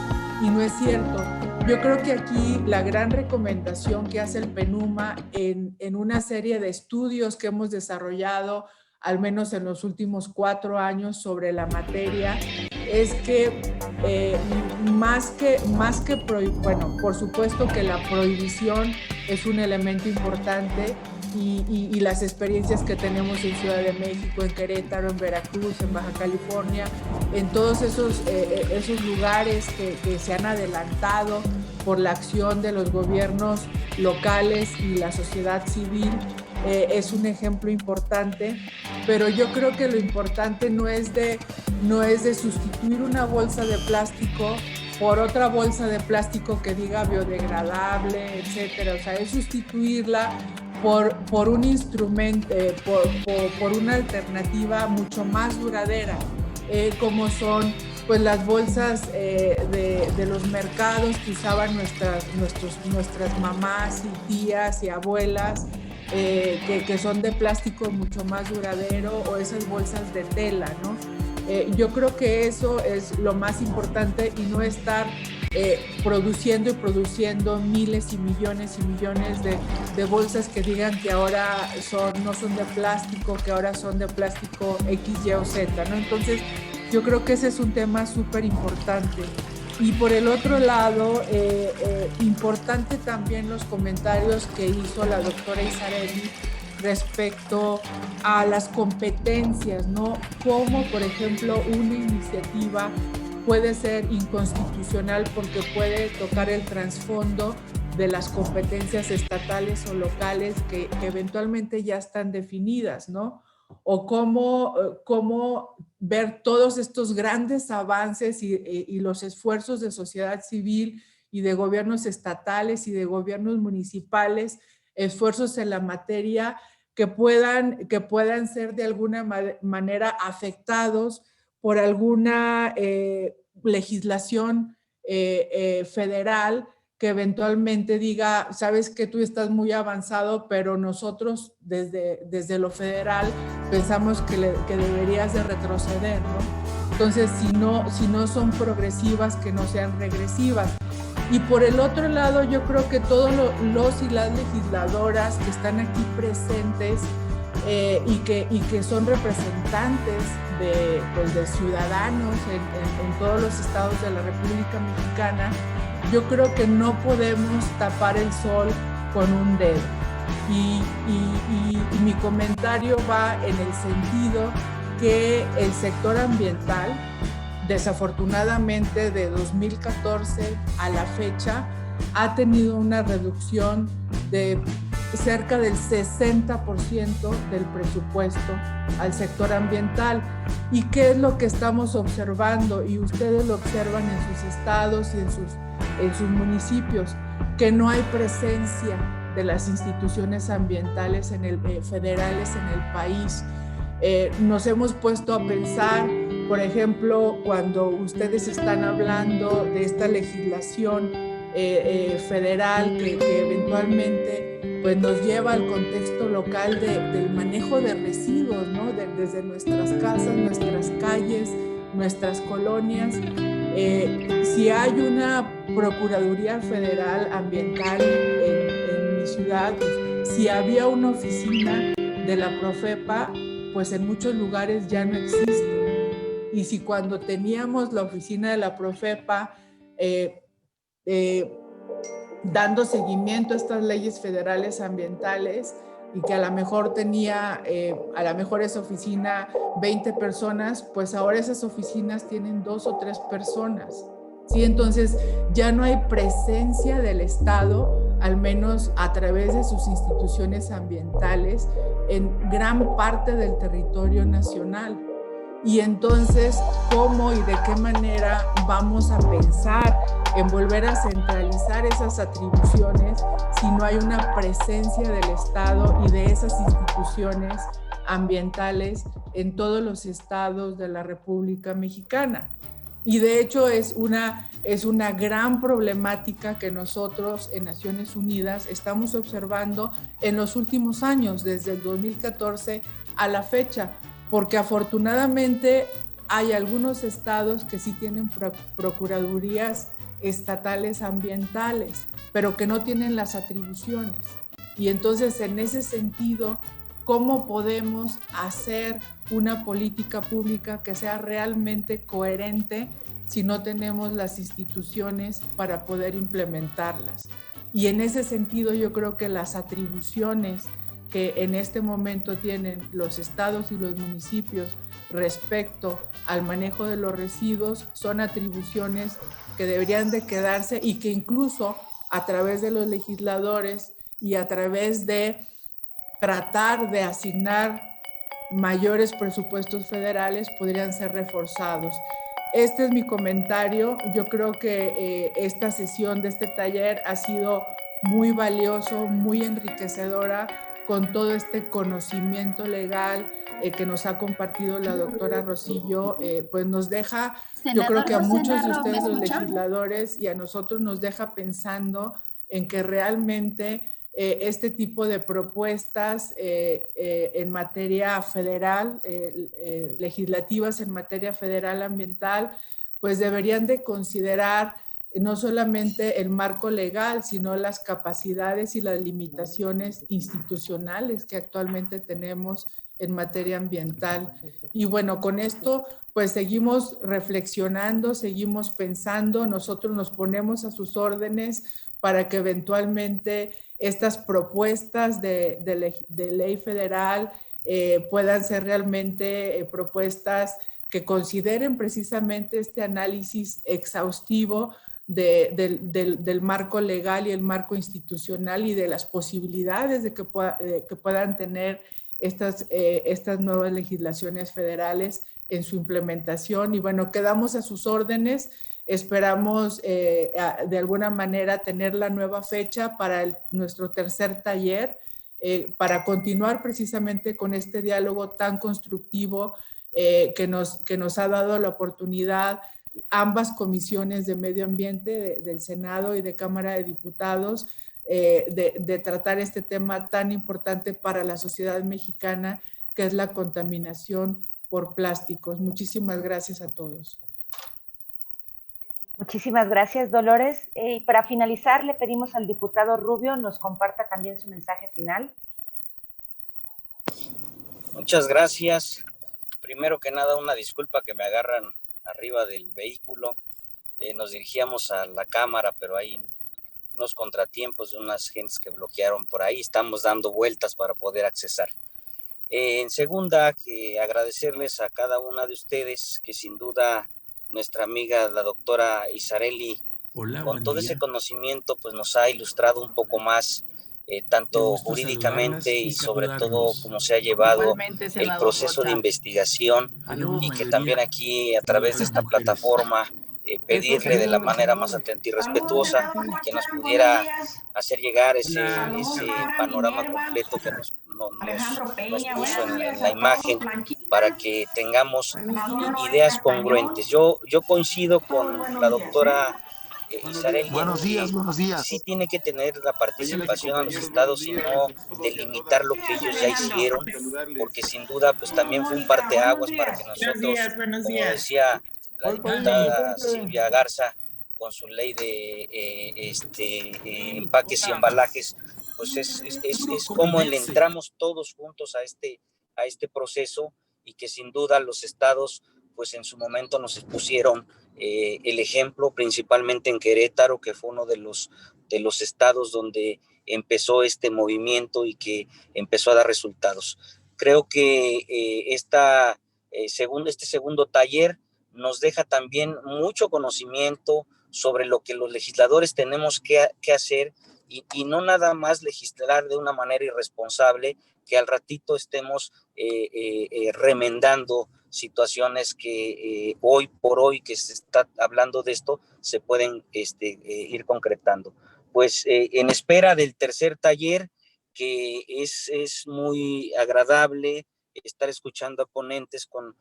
y no es cierto. Yo creo que aquí la gran recomendación que hace el PENUMA en una serie de estudios que hemos desarrollado, al menos en los últimos 4 años sobre la materia, es que bueno, por supuesto que la prohibición es un elemento importante, y las experiencias que tenemos en Ciudad de México, en Querétaro, en Veracruz, en Baja California, en todos esos lugares que se han adelantado por la acción de los gobiernos locales y la sociedad civil, es un ejemplo importante. Pero yo creo que lo importante no es de sustituir una bolsa de plástico por otra bolsa de plástico que diga biodegradable, etcétera. O sea, es sustituirla por un instrumento, por una alternativa mucho más duradera, como son pues las bolsas de los mercados que usaban nuestras mamás y tías y abuelas, que son de plástico mucho más duradero, o esas bolsas de tela, ¿no? Yo creo que eso es lo más importante, y no estar produciendo miles y millones de bolsas que digan que ahora no son de plástico, que ahora son de plástico X, Y o Z, ¿no? Entonces, yo creo que ese es un tema súper importante. Y por el otro lado, importante también los comentarios que hizo la doctora Isarelli respecto a las competencias, ¿no? Como, por ejemplo, una iniciativa puede ser inconstitucional porque puede tocar el trasfondo de las competencias estatales o locales que eventualmente ya están definidas, ¿no? O cómo ver todos estos grandes avances y los esfuerzos de sociedad civil y de gobiernos estatales y de gobiernos municipales, esfuerzos en la materia que puedan ser de alguna manera afectados por alguna legislación federal que eventualmente diga, sabes que tú estás muy avanzado, pero nosotros desde lo federal pensamos que deberías de retroceder, ¿no? Entonces, si no son progresivas, que no sean regresivas. Y por el otro lado, yo creo que todos los y las legisladoras que están aquí presentes y que son representantes de ciudadanos en todos los estados de la República Mexicana, yo creo que no podemos tapar el sol con un dedo. Y mi comentario va en el sentido que el sector ambiental, desafortunadamente de 2014 a la fecha, ha tenido una reducción de cerca del 60% del presupuesto al sector ambiental. ¿Y qué es lo que estamos observando? Y ustedes lo observan en sus estados y en sus municipios, que no hay presencia de las instituciones ambientales federales en el país. Nos hemos puesto a pensar, por ejemplo, cuando ustedes están hablando de esta legislación federal que eventualmente pues, nos lleva al contexto local del manejo de residuos, ¿no? Desde nuestras casas, nuestras calles, nuestras colonias. Si hay una Procuraduría Federal Ambiental en mi ciudad, si había una oficina de la Profepa, pues en muchos lugares ya no existe. Y si cuando teníamos la oficina de la Profepa dando seguimiento a estas leyes federales ambientales, y que a lo mejor tenía, a lo mejor esa oficina 20 personas, pues ahora esas oficinas tienen 2 o 3 personas, ¿sí? Entonces ya no hay presencia del Estado, al menos a través de sus instituciones ambientales, en gran parte del territorio nacional. Y entonces, ¿cómo y de qué manera vamos a pensar en volver a centralizar esas atribuciones si no hay una presencia del Estado y de esas instituciones ambientales en todos los estados de la República Mexicana? Y de hecho es una gran problemática que nosotros en Naciones Unidas estamos observando en los últimos años, desde el 2014 a la fecha, porque afortunadamente hay algunos estados que sí tienen procuradurías estatales ambientales, pero que no tienen las atribuciones. Y entonces, en ese sentido, ¿cómo podemos hacer una política pública que sea realmente coherente si no tenemos las instituciones para poder implementarlas? Y en ese sentido, yo creo que las atribuciones que en este momento tienen los estados y los municipios respecto al manejo de los residuos son atribuciones que deberían de quedarse, y que incluso a través de los legisladores y a través de tratar de asignar mayores presupuestos federales podrían ser reforzados. Este es mi comentario. Yo creo que esta sesión de este taller ha sido muy valioso, muy enriquecedora, con todo este conocimiento legal que nos ha compartido la doctora Rosillo, pues nos deja, yo creo que a muchos de ustedes los legisladores y a nosotros nos deja pensando en que realmente este tipo de propuestas en materia federal, legislativas en materia federal ambiental, pues deberían de considerar no solamente el marco legal, sino las capacidades y las limitaciones institucionales que actualmente tenemos en materia ambiental. Y bueno, con esto pues seguimos reflexionando, seguimos pensando, nosotros nos ponemos a sus órdenes para que eventualmente estas propuestas de ley federal puedan ser realmente propuestas que consideren precisamente este análisis exhaustivo del marco legal y el marco institucional y de las posibilidades de que puedan tener estas nuevas legislaciones federales en su implementación. Y bueno, quedamos a sus órdenes. Esperamos de alguna manera tener la nueva fecha para nuestro tercer taller, para continuar precisamente con este diálogo tan constructivo que nos ha dado la oportunidad ambas comisiones de medio ambiente del Senado y de Cámara de Diputados, de tratar este tema tan importante para la sociedad mexicana, que es la contaminación por plásticos. Muchísimas gracias a todos. Muchísimas gracias, Dolores. Y para finalizar, le pedimos al diputado Rubio nos comparta también su mensaje final. Muchas gracias. Primero que nada, una disculpa que me agarran arriba del vehículo. Nos dirigíamos a la cámara, pero hay unos contratiempos de unas gentes que bloquearon por ahí. Estamos dando vueltas para poder accesar. En segunda, que agradecerles a cada una de ustedes, que sin duda nuestra amiga la doctora Isarelli, con todo ese conocimiento, pues nos ha ilustrado un poco más, tanto jurídicamente y sobre todo cómo se ha llevado el proceso de investigación, y que también aquí a través de esta plataforma pedirle de la manera más atenta y respetuosa que nos pudiera hacer llegar ese panorama completo que nos puso en la imagen, para que tengamos ideas congruentes. Yo coincido con la doctora Isarelli. Buenos días. Sí tiene que tener la participación a los estados y no delimitar lo que ellos ya hicieron, porque sin duda pues también fue un parteaguas para que nosotros, como decía la diputada Silvia Garza, con su ley de empaques y embalajes, pues es como le entramos todos juntos a a este proceso y que sin duda los estados pues en su momento nos expusieron el ejemplo, principalmente en Querétaro, que fue uno de los estados donde empezó este movimiento y que empezó a dar resultados. Creo que este segundo taller nos deja también mucho conocimiento sobre lo que los legisladores tenemos que hacer y no nada más legislar de una manera irresponsable, que al ratito estemos remendando situaciones que hoy por hoy que se está hablando de esto se pueden ir concretando. Pues en espera del tercer taller, que es muy agradable estar escuchando a ponentes con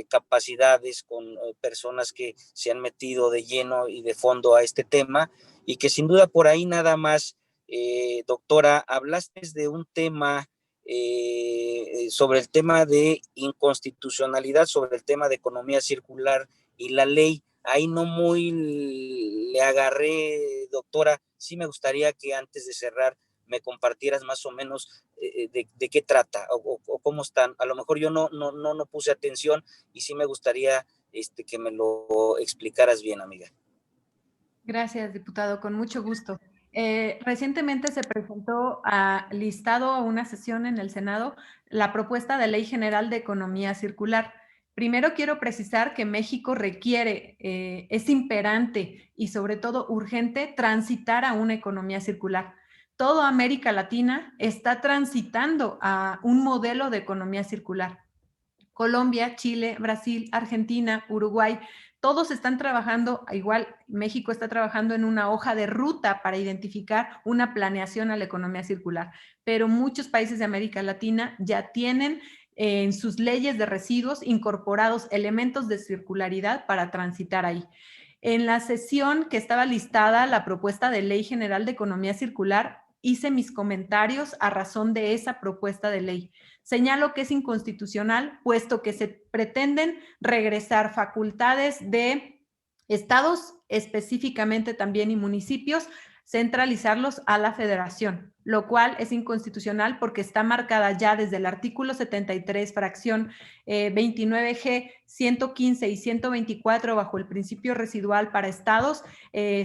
capacidades, con personas que se han metido de lleno y de fondo a este tema, y que sin duda por ahí nada más, doctora, hablaste de un tema sobre el tema de inconstitucionalidad, sobre el tema de economía circular y la ley. Ahí no muy le agarré, doctora. Sí me gustaría que antes de cerrar me compartieras más o menos de qué trata o cómo están. A lo mejor yo no puse atención y sí me gustaría que me lo explicaras bien, amiga. Gracias, diputado, con mucho gusto. Recientemente se presentó listado a una sesión en el Senado la propuesta de Ley General de Economía Circular. Primero quiero precisar que México requiere, es imperante y sobre todo urgente transitar a una economía circular. Toda América Latina está transitando a un modelo de economía circular. Colombia, Chile, Brasil, Argentina, Uruguay, todos están trabajando, igual México está trabajando en una hoja de ruta para identificar una planeación a la economía circular, pero muchos países de América Latina ya tienen en sus leyes de residuos incorporados elementos de circularidad para transitar ahí. En la sesión que estaba listada la propuesta de Ley General de Economía Circular, hice mis comentarios a razón de esa propuesta de ley. Señalo que es inconstitucional, puesto que se pretenden regresar facultades de estados, específicamente también y municipios, centralizarlos a la federación, lo cual es inconstitucional porque está marcada ya desde el artículo 73, fracción 29G, 115 y 124 bajo el principio residual para estados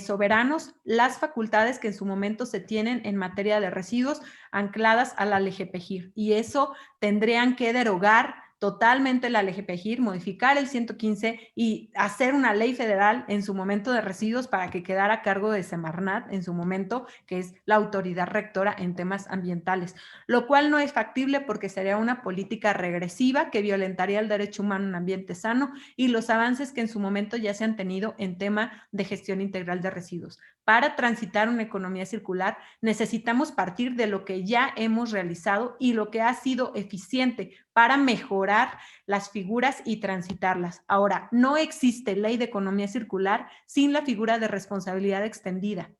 soberanos, las facultades que en su momento se tienen en materia de residuos ancladas a la LGPGIR. Y eso tendrían que derogar totalmente la LGPGIR, modificar el 115 y hacer una ley federal en su momento de residuos para que quedara a cargo de Semarnat en su momento, que es la autoridad rectora en temas ambientales, lo cual no es factible porque sería una política regresiva que violentaría el derecho humano a un ambiente sano y los avances que en su momento ya se han tenido en tema de gestión integral de residuos. Para transitar una economía circular necesitamos partir de lo que ya hemos realizado y lo que ha sido eficiente para mejorar las figuras y transitarlas. Ahora, no existe ley de economía circular sin la figura de responsabilidad extendida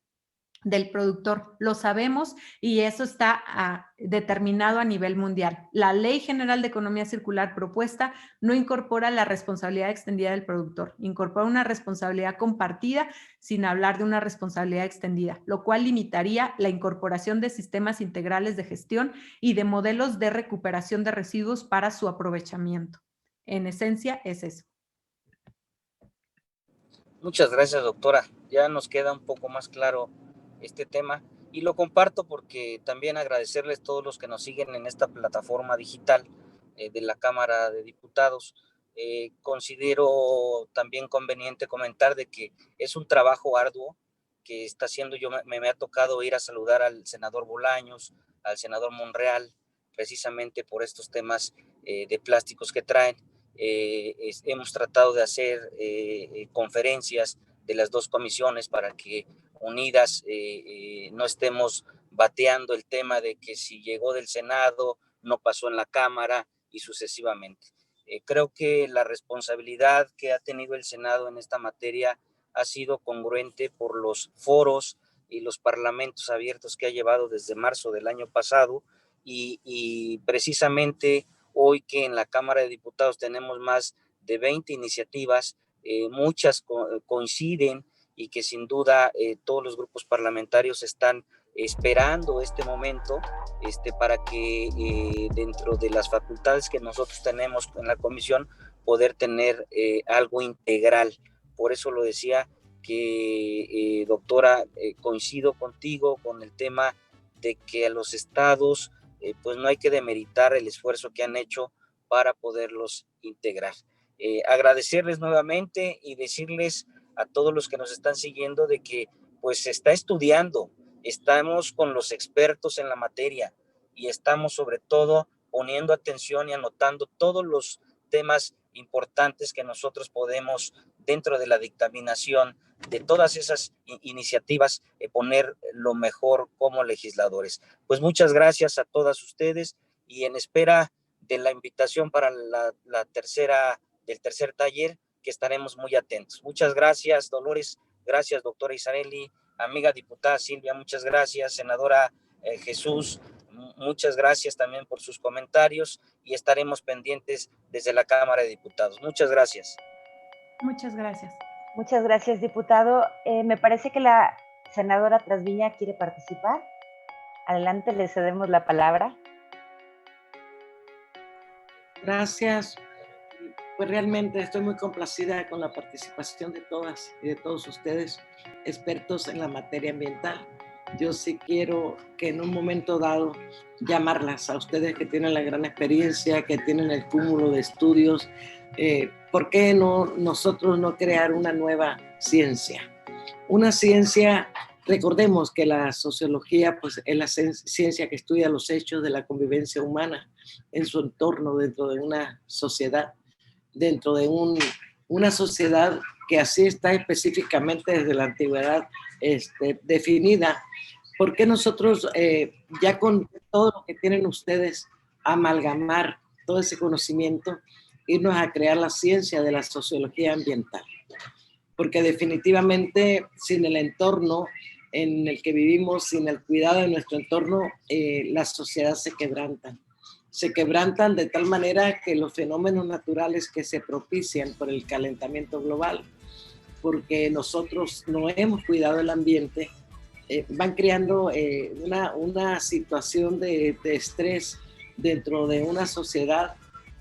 del productor. Lo sabemos y eso está determinado a nivel mundial. La Ley General de Economía Circular propuesta no incorpora la responsabilidad extendida del productor, incorpora una responsabilidad compartida sin hablar de una responsabilidad extendida, lo cual limitaría la incorporación de sistemas integrales de gestión y de modelos de recuperación de residuos para su aprovechamiento. En esencia es eso. Muchas gracias, doctora. Ya nos queda un poco más claro este tema y lo comparto porque también agradecerles a todos los que nos siguen en esta plataforma digital de la Cámara de Diputados. Considero también conveniente comentar de que es un trabajo arduo que está haciendo. Yo me ha tocado ir a saludar al senador Bolaños, al senador Monreal, precisamente por estos temas de plásticos que traen. Hemos tratado de hacer conferencias de las dos comisiones para que unidas no estemos bateando el tema de que si llegó del Senado, no pasó en la Cámara y sucesivamente. Creo que la responsabilidad que ha tenido el Senado en esta materia ha sido congruente por los foros y los parlamentos abiertos que ha llevado desde marzo del año pasado y precisamente hoy que en la Cámara de Diputados tenemos más de 20 iniciativas, muchas coinciden y que sin duda todos los grupos parlamentarios están esperando este momento para que dentro de las facultades que nosotros tenemos en la comisión poder tener algo integral. Por eso lo decía que, doctora, coincido contigo con el tema de que a los estados pues no hay que demeritar el esfuerzo que han hecho para poderlos integrar. Agradecerles nuevamente y decirles a todos los que nos están siguiendo de que pues se está estudiando, estamos con los expertos en la materia y estamos sobre todo poniendo atención y anotando todos los temas importantes que nosotros podemos dentro de la dictaminación de todas esas iniciativas poner lo mejor como legisladores. Pues muchas gracias a todas ustedes y en espera de la invitación para del tercer taller, que estaremos muy atentos. Muchas gracias, Dolores, gracias, doctora Isarelli, amiga diputada Silvia, muchas gracias, senadora Jesús, muchas gracias también por sus comentarios y estaremos pendientes desde la Cámara de Diputados. Muchas gracias. Muchas gracias. Muchas gracias, diputado. Me parece que la senadora Trasviña quiere participar. Adelante, le cedemos la palabra. Gracias. Pues realmente estoy muy complacida con la participación de todas y de todos ustedes, expertos en la materia ambiental. Yo sí quiero que en un momento dado llamarlas a ustedes que tienen la gran experiencia, que tienen el cúmulo de estudios. ¿Por qué nosotros no crear una nueva ciencia? Una ciencia, recordemos que la sociología pues, es la ciencia que estudia los hechos de la convivencia humana en su entorno, dentro de una sociedad, dentro de una sociedad que así está específicamente desde la antigüedad definida. ¿Por qué nosotros, ya con todo lo que tienen ustedes, amalgamar todo ese conocimiento, irnos a crear la ciencia de la sociología ambiental? Porque definitivamente sin el entorno en el que vivimos, sin el cuidado de nuestro entorno, la sociedad se quebranta. Se quebrantan de tal manera que los fenómenos naturales que se propician por el calentamiento global, porque nosotros no hemos cuidado el ambiente, van creando una situación de estrés dentro de una sociedad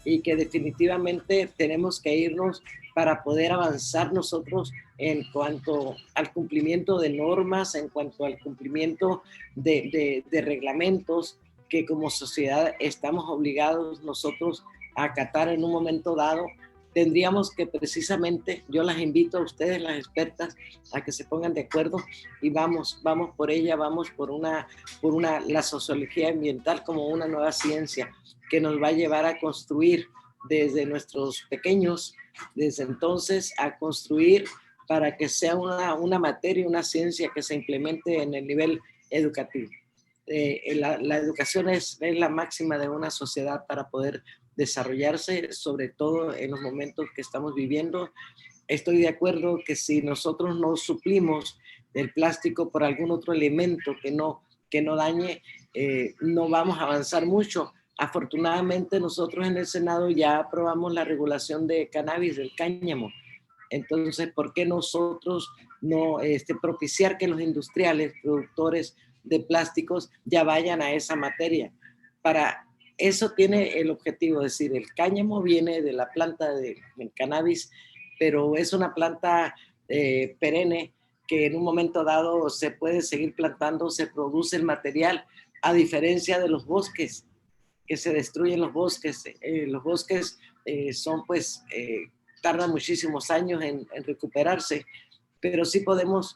y que definitivamente tenemos que irnos para poder avanzar nosotros en cuanto al cumplimiento de normas, en cuanto al cumplimiento de reglamentos que como sociedad estamos obligados nosotros a acatar en un momento dado. Tendríamos que precisamente, yo las invito a ustedes, las expertas, a que se pongan de acuerdo y vamos por ella, vamos por la sociología ambiental como una nueva ciencia que nos va a llevar a construir desde nuestros pequeños, desde entonces a construir para que sea una materia, una ciencia que se implemente en el nivel educativo. La educación es la máxima de una sociedad para poder desarrollarse, sobre todo en los momentos que estamos viviendo. Estoy de acuerdo que si nosotros no suplimos el plástico por algún otro elemento que no dañe, no vamos a avanzar mucho. Afortunadamente nosotros en el Senado ya aprobamos la regulación de cannabis, del cáñamo. Entonces, ¿por qué nosotros no propiciar que los industriales, productores de plásticos ya vayan a esa materia? Para eso tiene el objetivo, es decir, el cáñamo viene de la planta del cannabis, pero es una planta perenne que en un momento dado se puede seguir plantando, se produce el material, a diferencia de los bosques, que se destruyen los bosques. Los bosques son pues, tardan muchísimos años en recuperarse, pero sí podemos,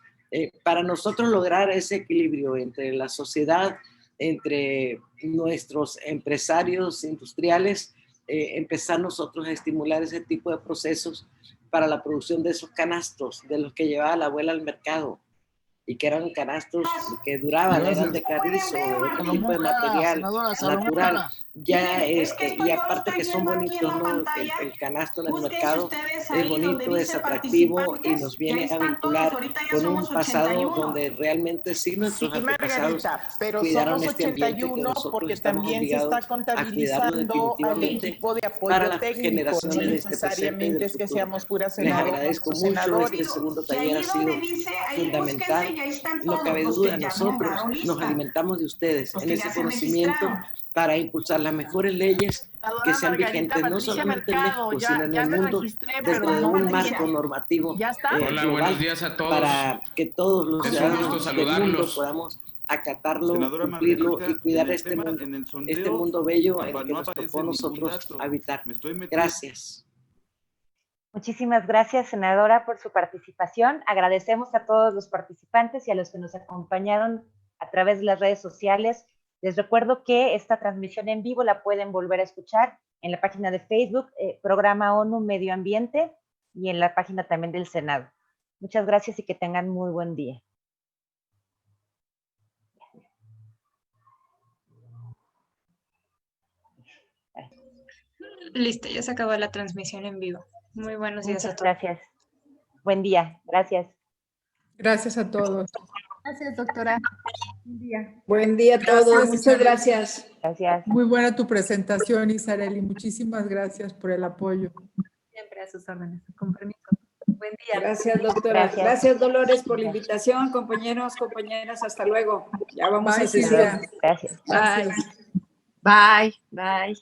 para nosotros lograr ese equilibrio entre la sociedad, entre nuestros empresarios industriales, empezar nosotros a estimular ese tipo de procesos para la producción de esos canastos, de los que llevaba la abuela al mercado, y que eran canastos que duraban, eran de carrizo, de otro tipo de material natural, ya y aparte que son bonitos, ¿no? El canasto en el mercado es bonito, es atractivo y nos viene a vincular con un pasado donde realmente sí nuestros antepasados cuidaron este ambiente que nosotros estamos obligados a cuidarlo definitivamente para las generaciones de este presente y del futuro. Les agradezco mucho, este segundo taller ha sido fundamental no cabe duda, nosotros nos alimentamos de ustedes en ese conocimiento para impulsar las mejores leyes que sean vigentes no solamente en México, sino en el mundo, dentro de un marco normativo Hola, buenos días a todos. para que todos los Es un gusto ciudadanos del mundo saludarlos. podamos acatarlo, Senadora cumplirlo Margarita, y cuidar en el este tema, mundo, en el sondeo, este mundo bello en el que no nos aparece tocó a ningún nosotros dato. habitar. Me estoy metiendo. Gracias. Muchísimas gracias, senadora, por su participación. Agradecemos a todos los participantes y a los que nos acompañaron a través de las redes sociales. Les recuerdo que esta transmisión en vivo la pueden volver a escuchar en la página de Facebook, Programa ONU Medio Ambiente, y en la página también del Senado. Muchas gracias y que tengan muy buen día. Listo, ya se acabó la transmisión en vivo. Muy buenos días a Muchas todos. gracias. Buen día. Gracias. Gracias a todos. Gracias, doctora. Buen día. Buen día a todos. Gracias, Muchas Isabel. gracias. Gracias. Muy buena tu presentación, Isareli. Muchísimas gracias por el apoyo. Siempre a sus órdenes. Con permiso. Buen día. Gracias, doctora. Gracias. Gracias, Dolores, por la invitación. Compañeros, compañeras, hasta luego. Ya vamos Bye, a sesión. Silvia. Gracias. Bye. Bye.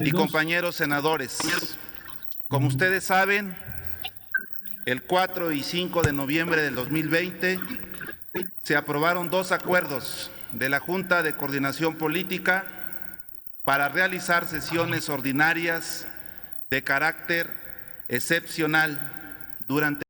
Y compañeros senadores, como ustedes saben, el 4 y 5 de noviembre del 2020 se aprobaron 2 acuerdos de la Junta de Coordinación Política para realizar sesiones ordinarias de carácter excepcional durante